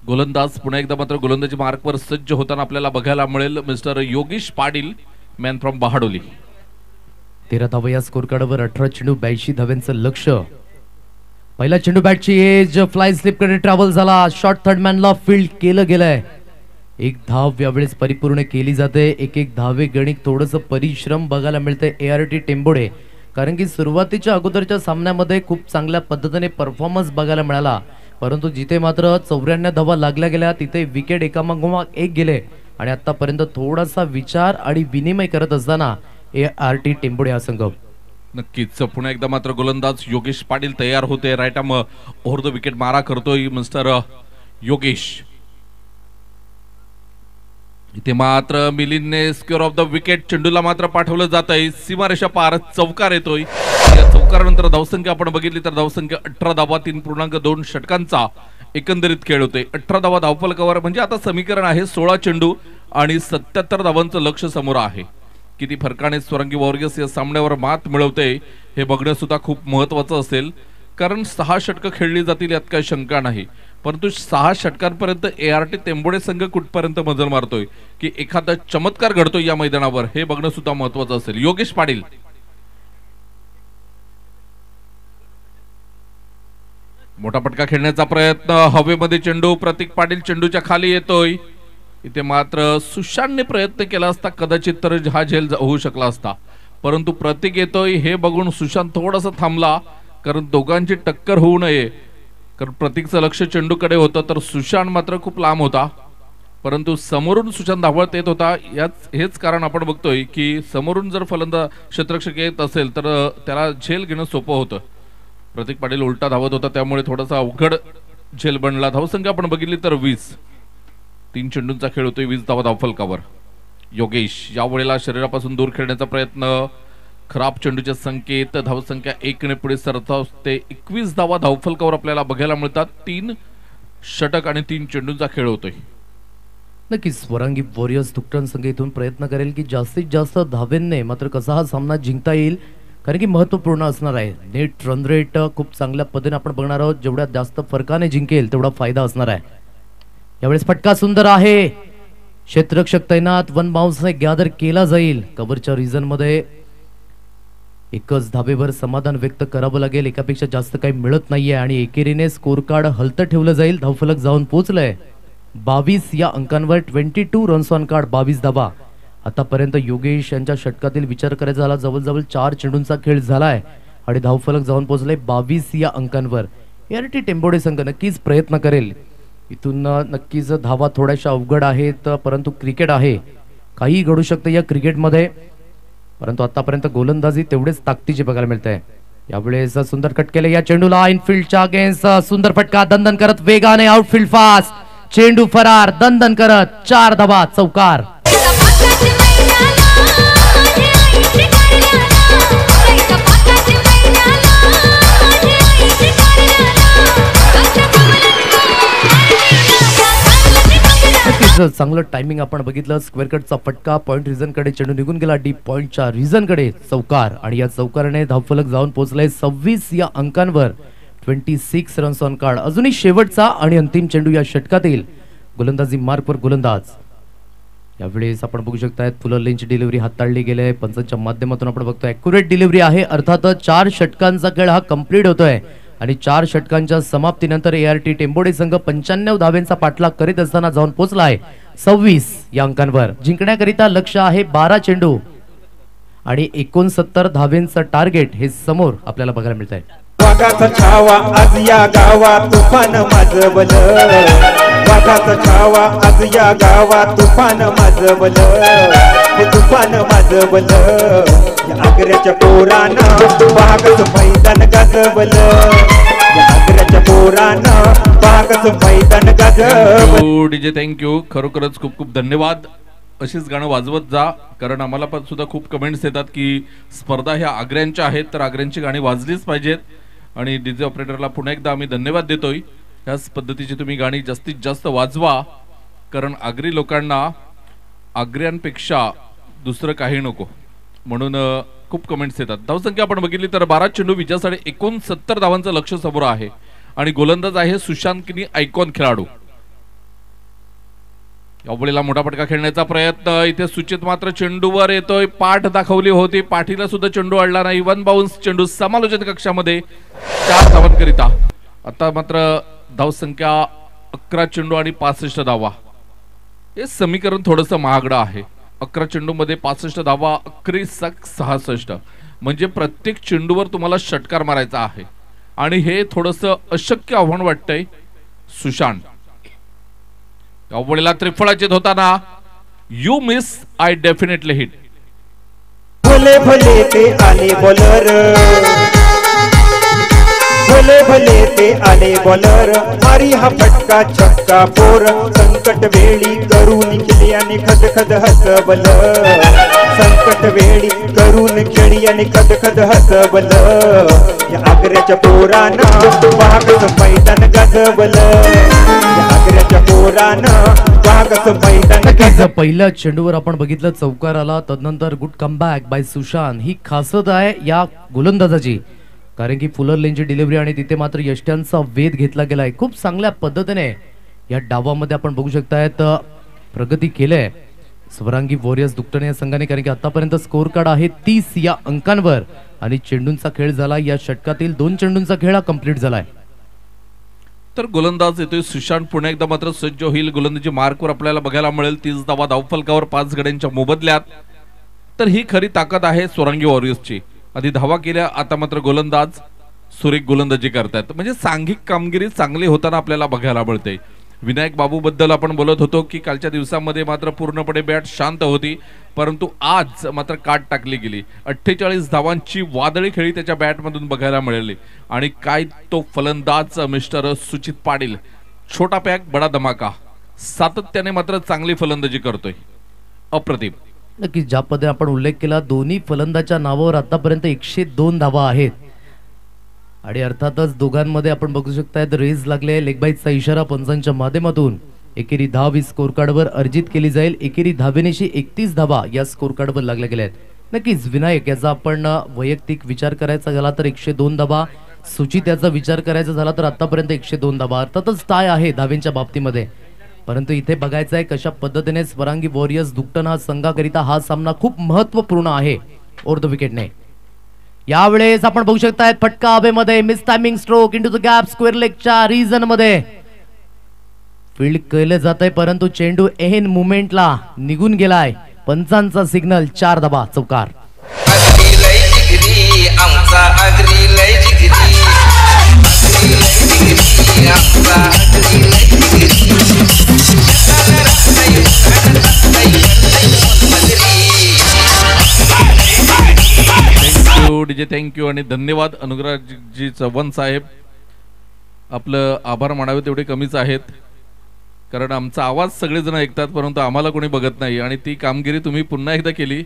गोलंदाज पुन्हा एकदा मात्र गोलंदाजी मार्कवर सज्ज होताना आपल्याला बघायला मिळेल mister Yogesh Patil, man from Bahadoli. 13 धावा या स्कोर कार्डवर 18 चेंडू 82 धाव्यांचं लक्ष. पहिला चेंडू बॅटची एज फ्लाय स्लिप कडे ट्रॅव्हल झाला. शॉर्ट थर्ड मॅनला फील्ड केलं गेलंय. एक धाव यावेळेस परिपूर्ण केली जाते. एक धावे गणित थोडंसं परिश्रम बघायला मिळते ART टेंबोडे, कारण की सुरुवातीच्या अगोदरच्या सामन्यामध्ये खूप चांगल्या पद्धतीने परफॉर्मन्स बघायला मिळाला, परंतु जिथे मात्र 94 धावा लागल्या गेल्या तिथे विकेट एकामागोमाग एक गेले आणि आतापर्यंत थोडासा विचार आणि विनिमय करत असताना ART टेंबोडे हा संघ. नक्कीच पुन्हा एकदा मात्र गोलंदाज योगेश पाटील तयार होते. Right arm over the wicket मारा करतोय मिस्टर योगेश. इथे मात्र मिलिंदने स्क्वेअर ऑफ द विकेट चेंडूला मात्र पाठवलं जात आहे. सीमारेषा पार चौकार येतोय. या चौकारानंतर धावसंख्या आपण बघितली तर धावसंख्या 18 धावा 3.2 षटकांचा एकंदरीत खेळ होते. 18 धावा धावफलकावर, म्हणजे आता समीकरण आहे 16 चेंडू आणि 77 धावांचं लक्ष समोर आहे. किती फरकाने स्वरंगी वॉरियर्स या सामन्यावर मात मिळवते हे बघणं सुद्धा खूप महत्वाचं असेल, कारण 6 षटकं खेळली जातील यात काही शंका नाही, परंतु 6 षटकांपर्यंत ART टेंबोडे संघ कुठपर्यंत मजल मारतोय की एखादा चमत्कार घडतोय या मैदानावर हे बघणं सुद्धा महत्वाचं असेल. योगेश पाटील मोठा फटका खेळण्याचा प्रयत्न, हवेमध्ये चेंडू, प्रतीक पाटील चेंडूच्या खाली येतोय. इथे मात्र सुशांतने प्रयत्न केला असता कदाचित तर हा झेल होऊ शकला असता, परंतु प्रतीक येतोय हे बघून सुशांत थोडासा थांबला, कारण दोघांची टक्कर होऊ नये, कारण प्रतीकचं लक्ष चेंडूकडे होतं तर सुशांत मात्र खूप लांब होता, परंतु समोरून सुशांत धावत येत होता. हेच कारण आपण बघतोय की समोरून जर फलंदाज क्षेत्ररक्षक येत असेल तर त्याला झेल घेणं सोपं होतं. प्रतीक पाटील उलटा धावत होता त्यामुळे थोडासा अवघड झेल बनला. धावसंख्या आपण बघितली तर 20. 3 चेंडूंचा खेळ होतोय, 20 धावा धावफलकावर. योगेश यावेळेला शरीरापासून दूर खेळण्याचा प्रयत्न, खराब चेंडूचे संकेत, धावसंख्या 1 ने पुढे सरसावते. 21 धावा धावफलकावर आपल्याला बघायला मिळतात. 3 षटक आणि 3 चेंडूंचा खेळ होतोय. नक्कीच स्वरांगी वॉरियर्स तुकटन संघ इथून प्रयत्न करेल की जास्तीत जास्त धावेंनी मात्र कसा हा सामना जिंकता येईल, कारण की महत्त्वपूर्ण असणार आहे. नेट रन रेट खूप चांगल्या पद्धतीने आपण बघणार आहोत. जेवढ्या जास्त फरकाने जिंकेल तेवढा फायदा असणार आहे. यावेळेस फटका सुंदर आहे. क्षेत्ररक्षक तैनात, 1 बाउन्सने गॅदर केला जाईल. कव्हरच्या रिजन मध्ये एकच धाबेवर समाधान व्यक्त करावं लागेल. एकापेक्षा जास्त काही मिळत नाहीये आणि एकेरीने स्कोर कार्ड हलतं ठेवलं जाईल. धावफलक जाऊन पोहोचलंय 22 या अंकांवर. 22 रन्स ऑन कार्ड, 22 धावा. आतापर्यंत योगेश यांच्या षटकातील विचार करायचा झाला जवळजवळ 4 चेंडूंचा खेळ झालाय आणि धावफलक जाऊन पोहोचले 22 या अंकांवर. ART टेंबोडे संघ नक्कीच प्रयत्न करेल. इथून नक्कीच धावा थोड्याशा अवघड आहेत, परंतु क्रिकेट आहे, काही घडू शकते या क्रिकेटमध्ये. परंतु आतापर्यंत गोलंदाजी तेवढेच ताकदीची बघायला मिळते. यावेळेस सुंदर कट केले या चेंडूला. इनफिल्डच्या अगेन्स्ट सुंदर फटका, दणदण करत वेगाने आउटफील्ड फास्ट, चेंडू फरार, दणदण करत 4 धावा चौकार. चांगलं टायमिंग आपण बघितलं. स्क्वेअर कटचा फटका, पॉइंट रिजन कडे चेंडू निघून गेला डीप पॉइंटच्या रिजन कडे, चौकार. आणि या चौकाराने धावफलक जाऊन पोहोचलाय 26 या अंकांवर. 26 रन्स ऑन कार्ड. अजूनही शेवटचा आणि अंतिम चेंडू या षटकातील. गोलंदाजी मार्कवर गोलंदाज. यावेळेस आपण बघू शकताय फुलर लेनची डिलिव्हरी हाताळली गेली. पंचांच्या माध्यमातून आपण बघतोय ॲक्युरेट डिलिव्हरी आहे. अर्थातच 4 षटकांचा खेळ हा कंप्लीट होतोय आणि 4 षटकांच्या समाप्तीनंतर ART टेंबोडे संघ 95 धावेंचा पाठलाग करीत असताना जाऊन पोहोचलाय 26 या अंकांवर. जिंकण्याकरिता लक्ष आहे 12 चेंडू आणि 69 धावेंचं टार्गेट हे समोर आपल्याला बघायला मिळत आहे. वाघाचा छावा आज या गावात तुफान माजवलं, वाघाचा छावा आज या गावात तुफान माजवलं, हे तुफान माजवलं. आग्र्याच्या पोरानं बागच मैदान गाजवलं, आग्र्याच्या पोरानं बागच मैदान गाजवलं. डीजे थँक्यू, खरोखरच खूप खूप धन्यवाद. अशीच गाणं वाजवत जा, कारण आम्हाला पण सुद्धा खूप कमेंट्स येतात की स्पर्धा ह्या आग्र्यांच्या आहेत तर आग्र्यांची गाणी वाजलीच पाहिजेत. आणि डीजे ऑपरेटरला पुन्हा एकदा आम्ही धन्यवाद देतोय. याच पद्धतीची तुम्ही गाणी जास्तीत जास्त वाजवा कारण आगरी लोकांना आग्र्यांपेक्षा दुसरं काही नको म्हणून खूप कमेंट्स येतात. धावसंख्या आपण बघितली तर 12 चेंडू विजयासाठी 69 धावांचं लक्ष समोर आहे आणि गोलंदाज आहे सुशांत किनी, आयकॉन खेळाडू. यावेळेला मोठा फटका खेळण्याचा प्रयत्न इथे सूचित मात्र चेंडूवर येतोय, पाठ दाखवली होती, पाठीला सुद्धा चेंडू अडला नाही. 1 बाउन्स चेंडू समालोचन कक्षामध्ये 4 धावांकरिता. आता मात्र धावसंख्या 11 चेंडू आणि 65 धावा. हे समीकरण थोडंसं महागडं आहे. 11 चेंडू मध्ये 65 धावा, 11-66 म्हणजे प्रत्येक चेंडूवर तुम्हाला षटकार मारायचा आहे आणि हे थोडंसं अशक्य आव्हान वाटतंय सुशांत. यावेळेला त्रिफळाचेत होताना you miss I definitely hit. भले भले ते आले बॉलर, भले भले ते आले बॉलर, मारी हा फटका छक्का फोर. संकट वेळी करून खेळी आणि खद खद हसबल, संकट वेळी करून खेळी आणि खद खद हसबल. या आग्र्याच्या पोरानं वाघच मैदान गाजवल, या आग्र्याच्या पोरानं वाघच मैदान गाजवल. पहिल्या चेंडूवर आपण बघितलं चौकार आला, तदनंतर गुड कमबॅक बाय सुशांत. ही खासियत आहे या गोलंदाजाची, कारण की फुलर लेनची डिलिव्हरी आणि तिथे मात्र यष्ट्यांचा वेध घेतला गेलाय. खूप चांगल्या पद्धतीने या डावामध्ये आपण बघू शकतायत प्रगती केले स्वरांगी वॉरियर्स दुकटन या संघाने, कारण की आतापर्यंत स्कोर कार्ड आहे 30 या अंकांवर आणि चेंडूंचा खेळ झाला. या षटकातील 2 चेंडूंचा खेळ हा कंप्लीट झालाय. तर गोलंदाज येतोय सुशांत, पुन्हा एकदा मात्र सज्ज होईल. गोलंदाजी मार्कवर आपल्याला बघायला मिळेल 30 धावा धावफलकावर 5 गड्यांच्या मोबदल्यात. तर ही खरी ताकद आहे स्वरांगी वॉरियर्सची. आधी धावा केल्या, आता मात्र गोलंदाज सुरेख गोलंदाजी करतात. म्हणजे सांघिक कामगिरी चांगली होताना आपल्याला बघायला मिळते. विनायक बाबू बद्दल आपण बोलत होतो की कालच्या दिवसामध्ये मात्र पूर्णपणे बॅट शांत होती, परंतु आज मात्र काट टाकली गेली. 48 धावांची वादळी खेळी त्याच्या बॅटमधून बघायला मिळाली आणि काय तो फलंदाज मिस्टर सुचित पाटील, छोटा पॅक बडा धमाका, सातत्याने मात्र चांगली फलंदाजी करतोय. अप्रतिम. नक्कीच ज्या पद्धतीने आपण उल्लेख केला, दोन्ही फलंदाजाच्या नावावर आतापर्यंत 102 धावा आहेत आणि अर्थातच दोघांमध्ये आपण बघू शकता रेस लागले. लेग बाईटचा इशारा पंचांच्या माध्यमातून एकेरी 10-20 स्कोर कार्डवर अर्जित केली जाईल. एकेरी धावेनेशी 31 धावा या स्कोर कार्डवर लागल्या गेल्या आहेत. नक्कीच विनायक याचा आपण वैयक्तिक विचार करायचा झाला तर 102 धावा, सुचित याचा विचार करायचा झाला तर आतापर्यंत 102 धावा. अर्थातच टाय आहे धावेंच्या बाबतीमध्ये, परंतु इथे बघायचं आहे कशा पद्धतीने स्वरांगी वॉरियर्स दुकटन हा संघाकरिता हा सामना खूप महत्वपूर्ण आहे. ओव्हर द विकेटने यावेळेस आपण बघू शकता फटका हवेमध्ये, miss timing stroke into the gap, square लेगच्या रिजन मध्ये फील्ड केलं जात आहे, परंतु चेंडू एन मुवमेंटला निघून गेलाय. पंचांचा सिग्नल 4 धावा चौकार. डीजे थँक्यू आणि धन्यवाद अनुग्रहजी चव्हाण साहेब. आपलं आभार मानावे तेवढे कमीच आहेत, कारण आमचा आवाज सगळेजण ऐकतात परंतु आम्हाला कोणी बघत नाही आणि ती कामगिरी तुम्ही पुन्हा एकदा केली.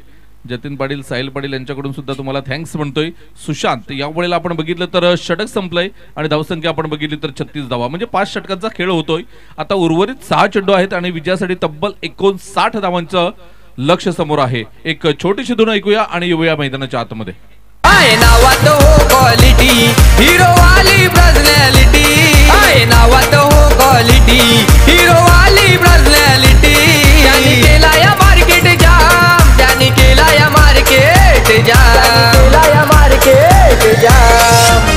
जतीन पाटील, साहिल पाटील यांच्याकडून सुद्धा तुम्हाला थँक्स म्हणतोय. सुशांत, यावेळेला आपण बघितलं तर षटक संपलंय आणि धावसंख्या आपण बघितली तर 36 धावा, म्हणजे 5 षटकांचा खेळ होतोय. आता उर्वरित 6 चेंडू आहेत आणि विजयासाठी तब्बल 59 धावांचं लक्ष समोर आहे. एक छोटीशी धून ऐकूया आणि येऊया मैदानाच्या आतमध्ये. आय नावात हो क्वालिटी, हिरो वाली पर्सनॅलिटी. आय नावात हो क्वालिटी, हिरो वाली पर्सनॅलिटी. त्यांनी केला या मार्केट जाम, त्यांनी केला या मार्केट जाम, केला या मार्केट जाम.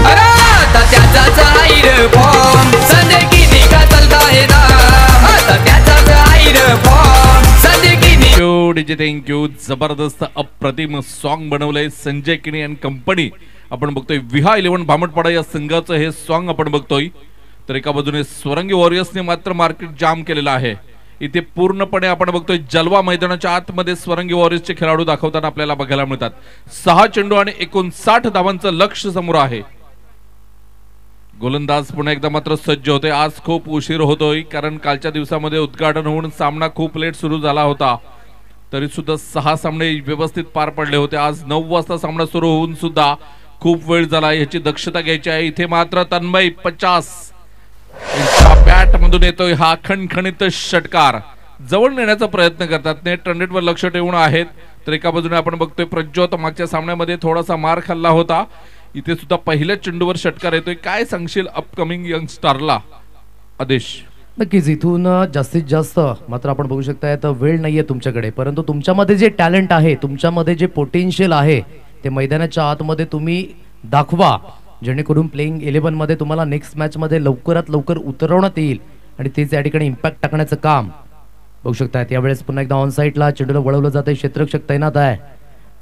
अरे आता त्याचाच आईर फॉर्म, संजय किती का चलता है दाम. आता त्याचाच आईर फॉर्म, संजय किती. DJ thank you. जबरदस्त अप्रतिम सॉन्ग बनवलंय संजय किनी अँड कंपनी. आपण बघतोय विहा 11 भामटपाडा या संघाचं हे सॉन्ग आपण बघतोय. तर एका बाजूने स्वरंगी वॉरियर्सने मात्र मार्केट जाम केलेलं आहे. इथे पूर्णपणे आपण बघतोय जलवा मैदानाच्या आतमध्ये स्वरंगी वॉरियर्सचे खेळाडू दाखवताना आपल्याला बघायला मिळतात. 6 चेंडू आणि 59 धावांचं लक्ष समोर आहे. गोलंदाज पुन्हा एकदा मात्र सज्ज होते. आज खूप उशीर होतोय कारण कालच्या दिवसामध्ये उद्घाटन होऊन सामना खूप लेट सुरू झाला होता, तरी सुद्धा 6 सामने व्यवस्थित पार पडले होते. आज 9 वाजता सामना सुरू होऊन सुद्धा खूप वेळ झाला, याची दक्षता घ्यायची आहे. इथे मात्र तन्मय 50 बॅट मधून येतोय हा खणखणीत षटकार. जवळ नेण्याचा प्रयत्न करतात, नेट रनरेटवर लक्ष ठेवून आहेत. तर एका बाजूने आपण बघतोय प्रज्योत मागच्या सामन्यामध्ये थोडासा मार खाल्ला होता, इथे सुद्धा पहिल्या चेंडूवर षटकार येतोय. काय सांगशील अपकमिंग यंग स्टारला आदेश? नक्कीच इथून जास्तीत जास्त मात्र आपण बघू शकताय तर वेळ नाहीये तुमच्याकडे, परंतु तुमच्यामध्ये जे टॅलेंट आहे, तुमच्यामध्ये जे पोटेन्शियल आहे ते मैदानाच्या आतमध्ये तुम्ही दाखवा, जेणेकरून प्लेइंग 11 मध्ये तुम्हाला नेक्स्ट मॅच मध्ये लवकरात लवकर उतरवण्यात येईल आणि तेच या ठिकाणी इम्पॅक्ट टाकण्याचं काम बघू शकताय. यावेळेस पुन्हा एकदा ऑन साईडला चेंडूला वळवलं जाते, क्षेत्ररक्षक तैनात आहे,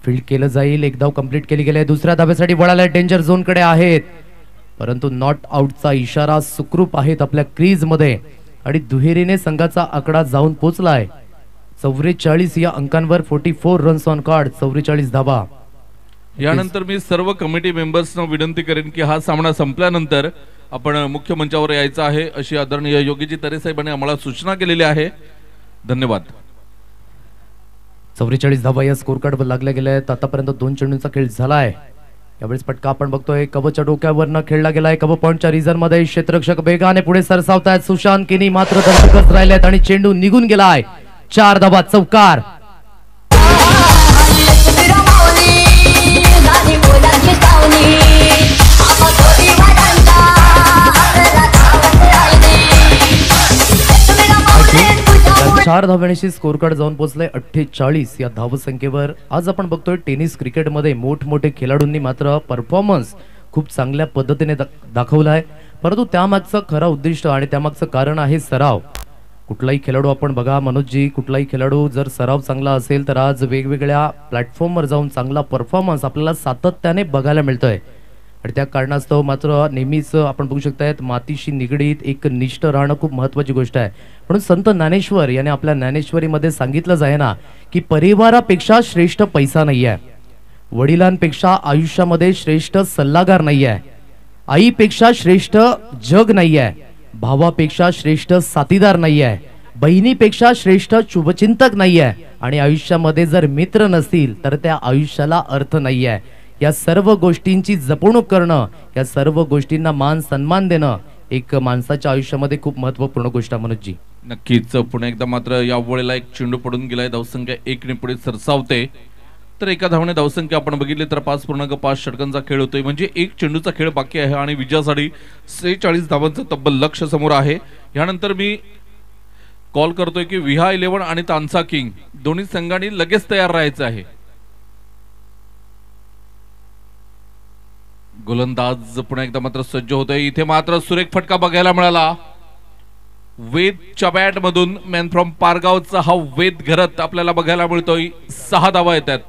फील्ड केलं जाईल. एक धाव कंप्लीट केली गेली, दुसऱ्या धाब्यासाठी वळाल्या डेंजर झोन कडे आहेत, परंतु नॉट आउटचा इशारा सुखरूप आहेत आपल्या क्रीज मध्ये आणि दुहेरीने संघाचा आकडा जाऊन पोहोचलाय 44 या अंकांवर. 44 रन्स ऑन कार्ड, 44 धाबा. यानंतर मी सर्व कमिटी मेंबर्सना विनंती करेन की हा सामना संपल्यानंतर आपण मुख्य मंचावर यायचं आहे, अशी आदरणीय योगीजी तरे साहेबांनी आम्हाला सूचना केलेली आहे. धन्यवाद. 44 धाबा या स्कोर कार्डवर लागल्या गेल्या आहेत. आतापर्यंत 2 चेंडूंचा खेळ झालाय. यावेळेस पटका आपण बघतोय कबच्या डोक्यावरनं खेळला गेलाय. कब पॉइंटच्या रिझन मध्ये क्षेत्ररक्षक वेगाने पुढे सरसावतायत. सुशांत किनी मात्र दर्शकच राहिलेत आणि चेंडू निघून गेलाय. 4 धाबा, चौकार. चार धाव्यांशी स्कोर कार्ड जाऊन पोहोचले 48 या धावसंख्येवर. आज आपण बघतोय टेनिस क्रिकेटमध्ये मोठमोठे खेळाडूंनी मात्र परफॉर्मन्स खूप चांगल्या पद्धतीने दाखवला आहे, परंतु त्यामागचं खरं उद्दिष्ट आणि त्यामागचं कारण आहे सराव. कुठलाही खेळाडू आपण बघा मनोजजी, कुठलाही खेळाडू जर सराव चांगला असेल तर आज वेगवेगळ्या प्लॅटफॉर्मवर जाऊन चांगला परफॉर्मन्स आपल्याला सातत्याने बघायला मिळतोय. आणि त्या कारणास्तव मात्र नेहमीच आपण बघू शकतायत मातीशी निगडीत एक निष्ठ राहणं खूप महत्त्वाची गोष्ट आहे. म्हणून संत ज्ञानेश्वर याने आपल्या ज्ञानेश्वरीमध्ये सांगितलं आहे ना की परिवारापेक्षा श्रेष्ठ पैसा नाही आहे, वडिलांपेक्षा आयुष्यामध्ये श्रेष्ठ सल्लागार नाही आहे, आईपेक्षा श्रेष्ठ जग नाही आहे, भावापेक्षा श्रेष्ठ साथीदार नाही आहे, बहिणीपेक्षा श्रेष्ठ शुभचिंतक नाही आहे आणि आयुष्यामध्ये जर मित्र नसतील तर त्या आयुष्याला अर्थ नाही आहे. या सर्व गोष्टींची जपणूक करणं, या सर्व गोष्टींना मान सन्मान देणं एक माणसाच्या आयुष्यामध्ये खूप महत्त्वपूर्ण गोष्ट आहे मनोजजी. नक्कीच. पुन्हा एकदा मात्र या वेळेला एक चेंडू पडून गेलाय, धावसंख्या 1 ने पुढे सरसावते. तर एका धावने धावसंख्या आपण बघितली तर 5.5 षटकांचा खेळ होतोय, म्हणजे एक चेंडूचा खेळ बाकी आहे आणि विजयासाठी 46 धावांचं तब्बल लक्ष्य समोर आहे. यानंतर मी कॉल करतोय की विहा 11 आणि तानसा किंग दोन्ही संघांनी लगेच तयार राहायचं आहे. गोलंदाज पुन्हा एकदा मात्र सज्ज होतोय. इथे मात्र सुरेख फटका बघायला मिळाला वेदच्या बॅट मधून. मॅन फ्रॉम पारगावचा हा वेद घरत आपल्याला बघायला मिळतोय. 6 धावा येतात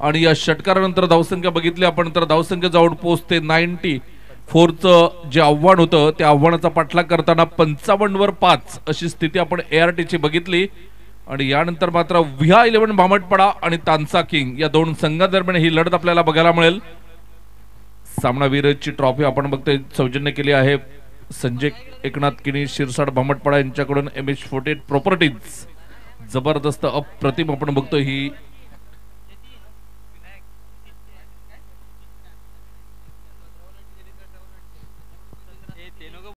आणि या षटकारानंतर धावसंख्या बघितली आपण तर धावसंख्या जाऊन पोहोचते 94चं जे आव्हान होतं त्या आव्हानाचा पाठलाग करताना 55 वर 5 अशी स्थिती आपण ART ची बघितली. आणि यानंतर मात्र विहा 11 भामटपाडा आणि तानसा किंग या दोन संघादरम्यान ही लढत आपल्याला बघायला मिळेल. सामनावीरची ट्रॉफी आपण बघतोय सौजन्य केली आहे संजय एकनाथ किनी शिरसाट भामटपाडा यांच्याकडून MH48 प्रॉपर्टीज. जबरदस्त अप्रतिम आपण बघतोय ही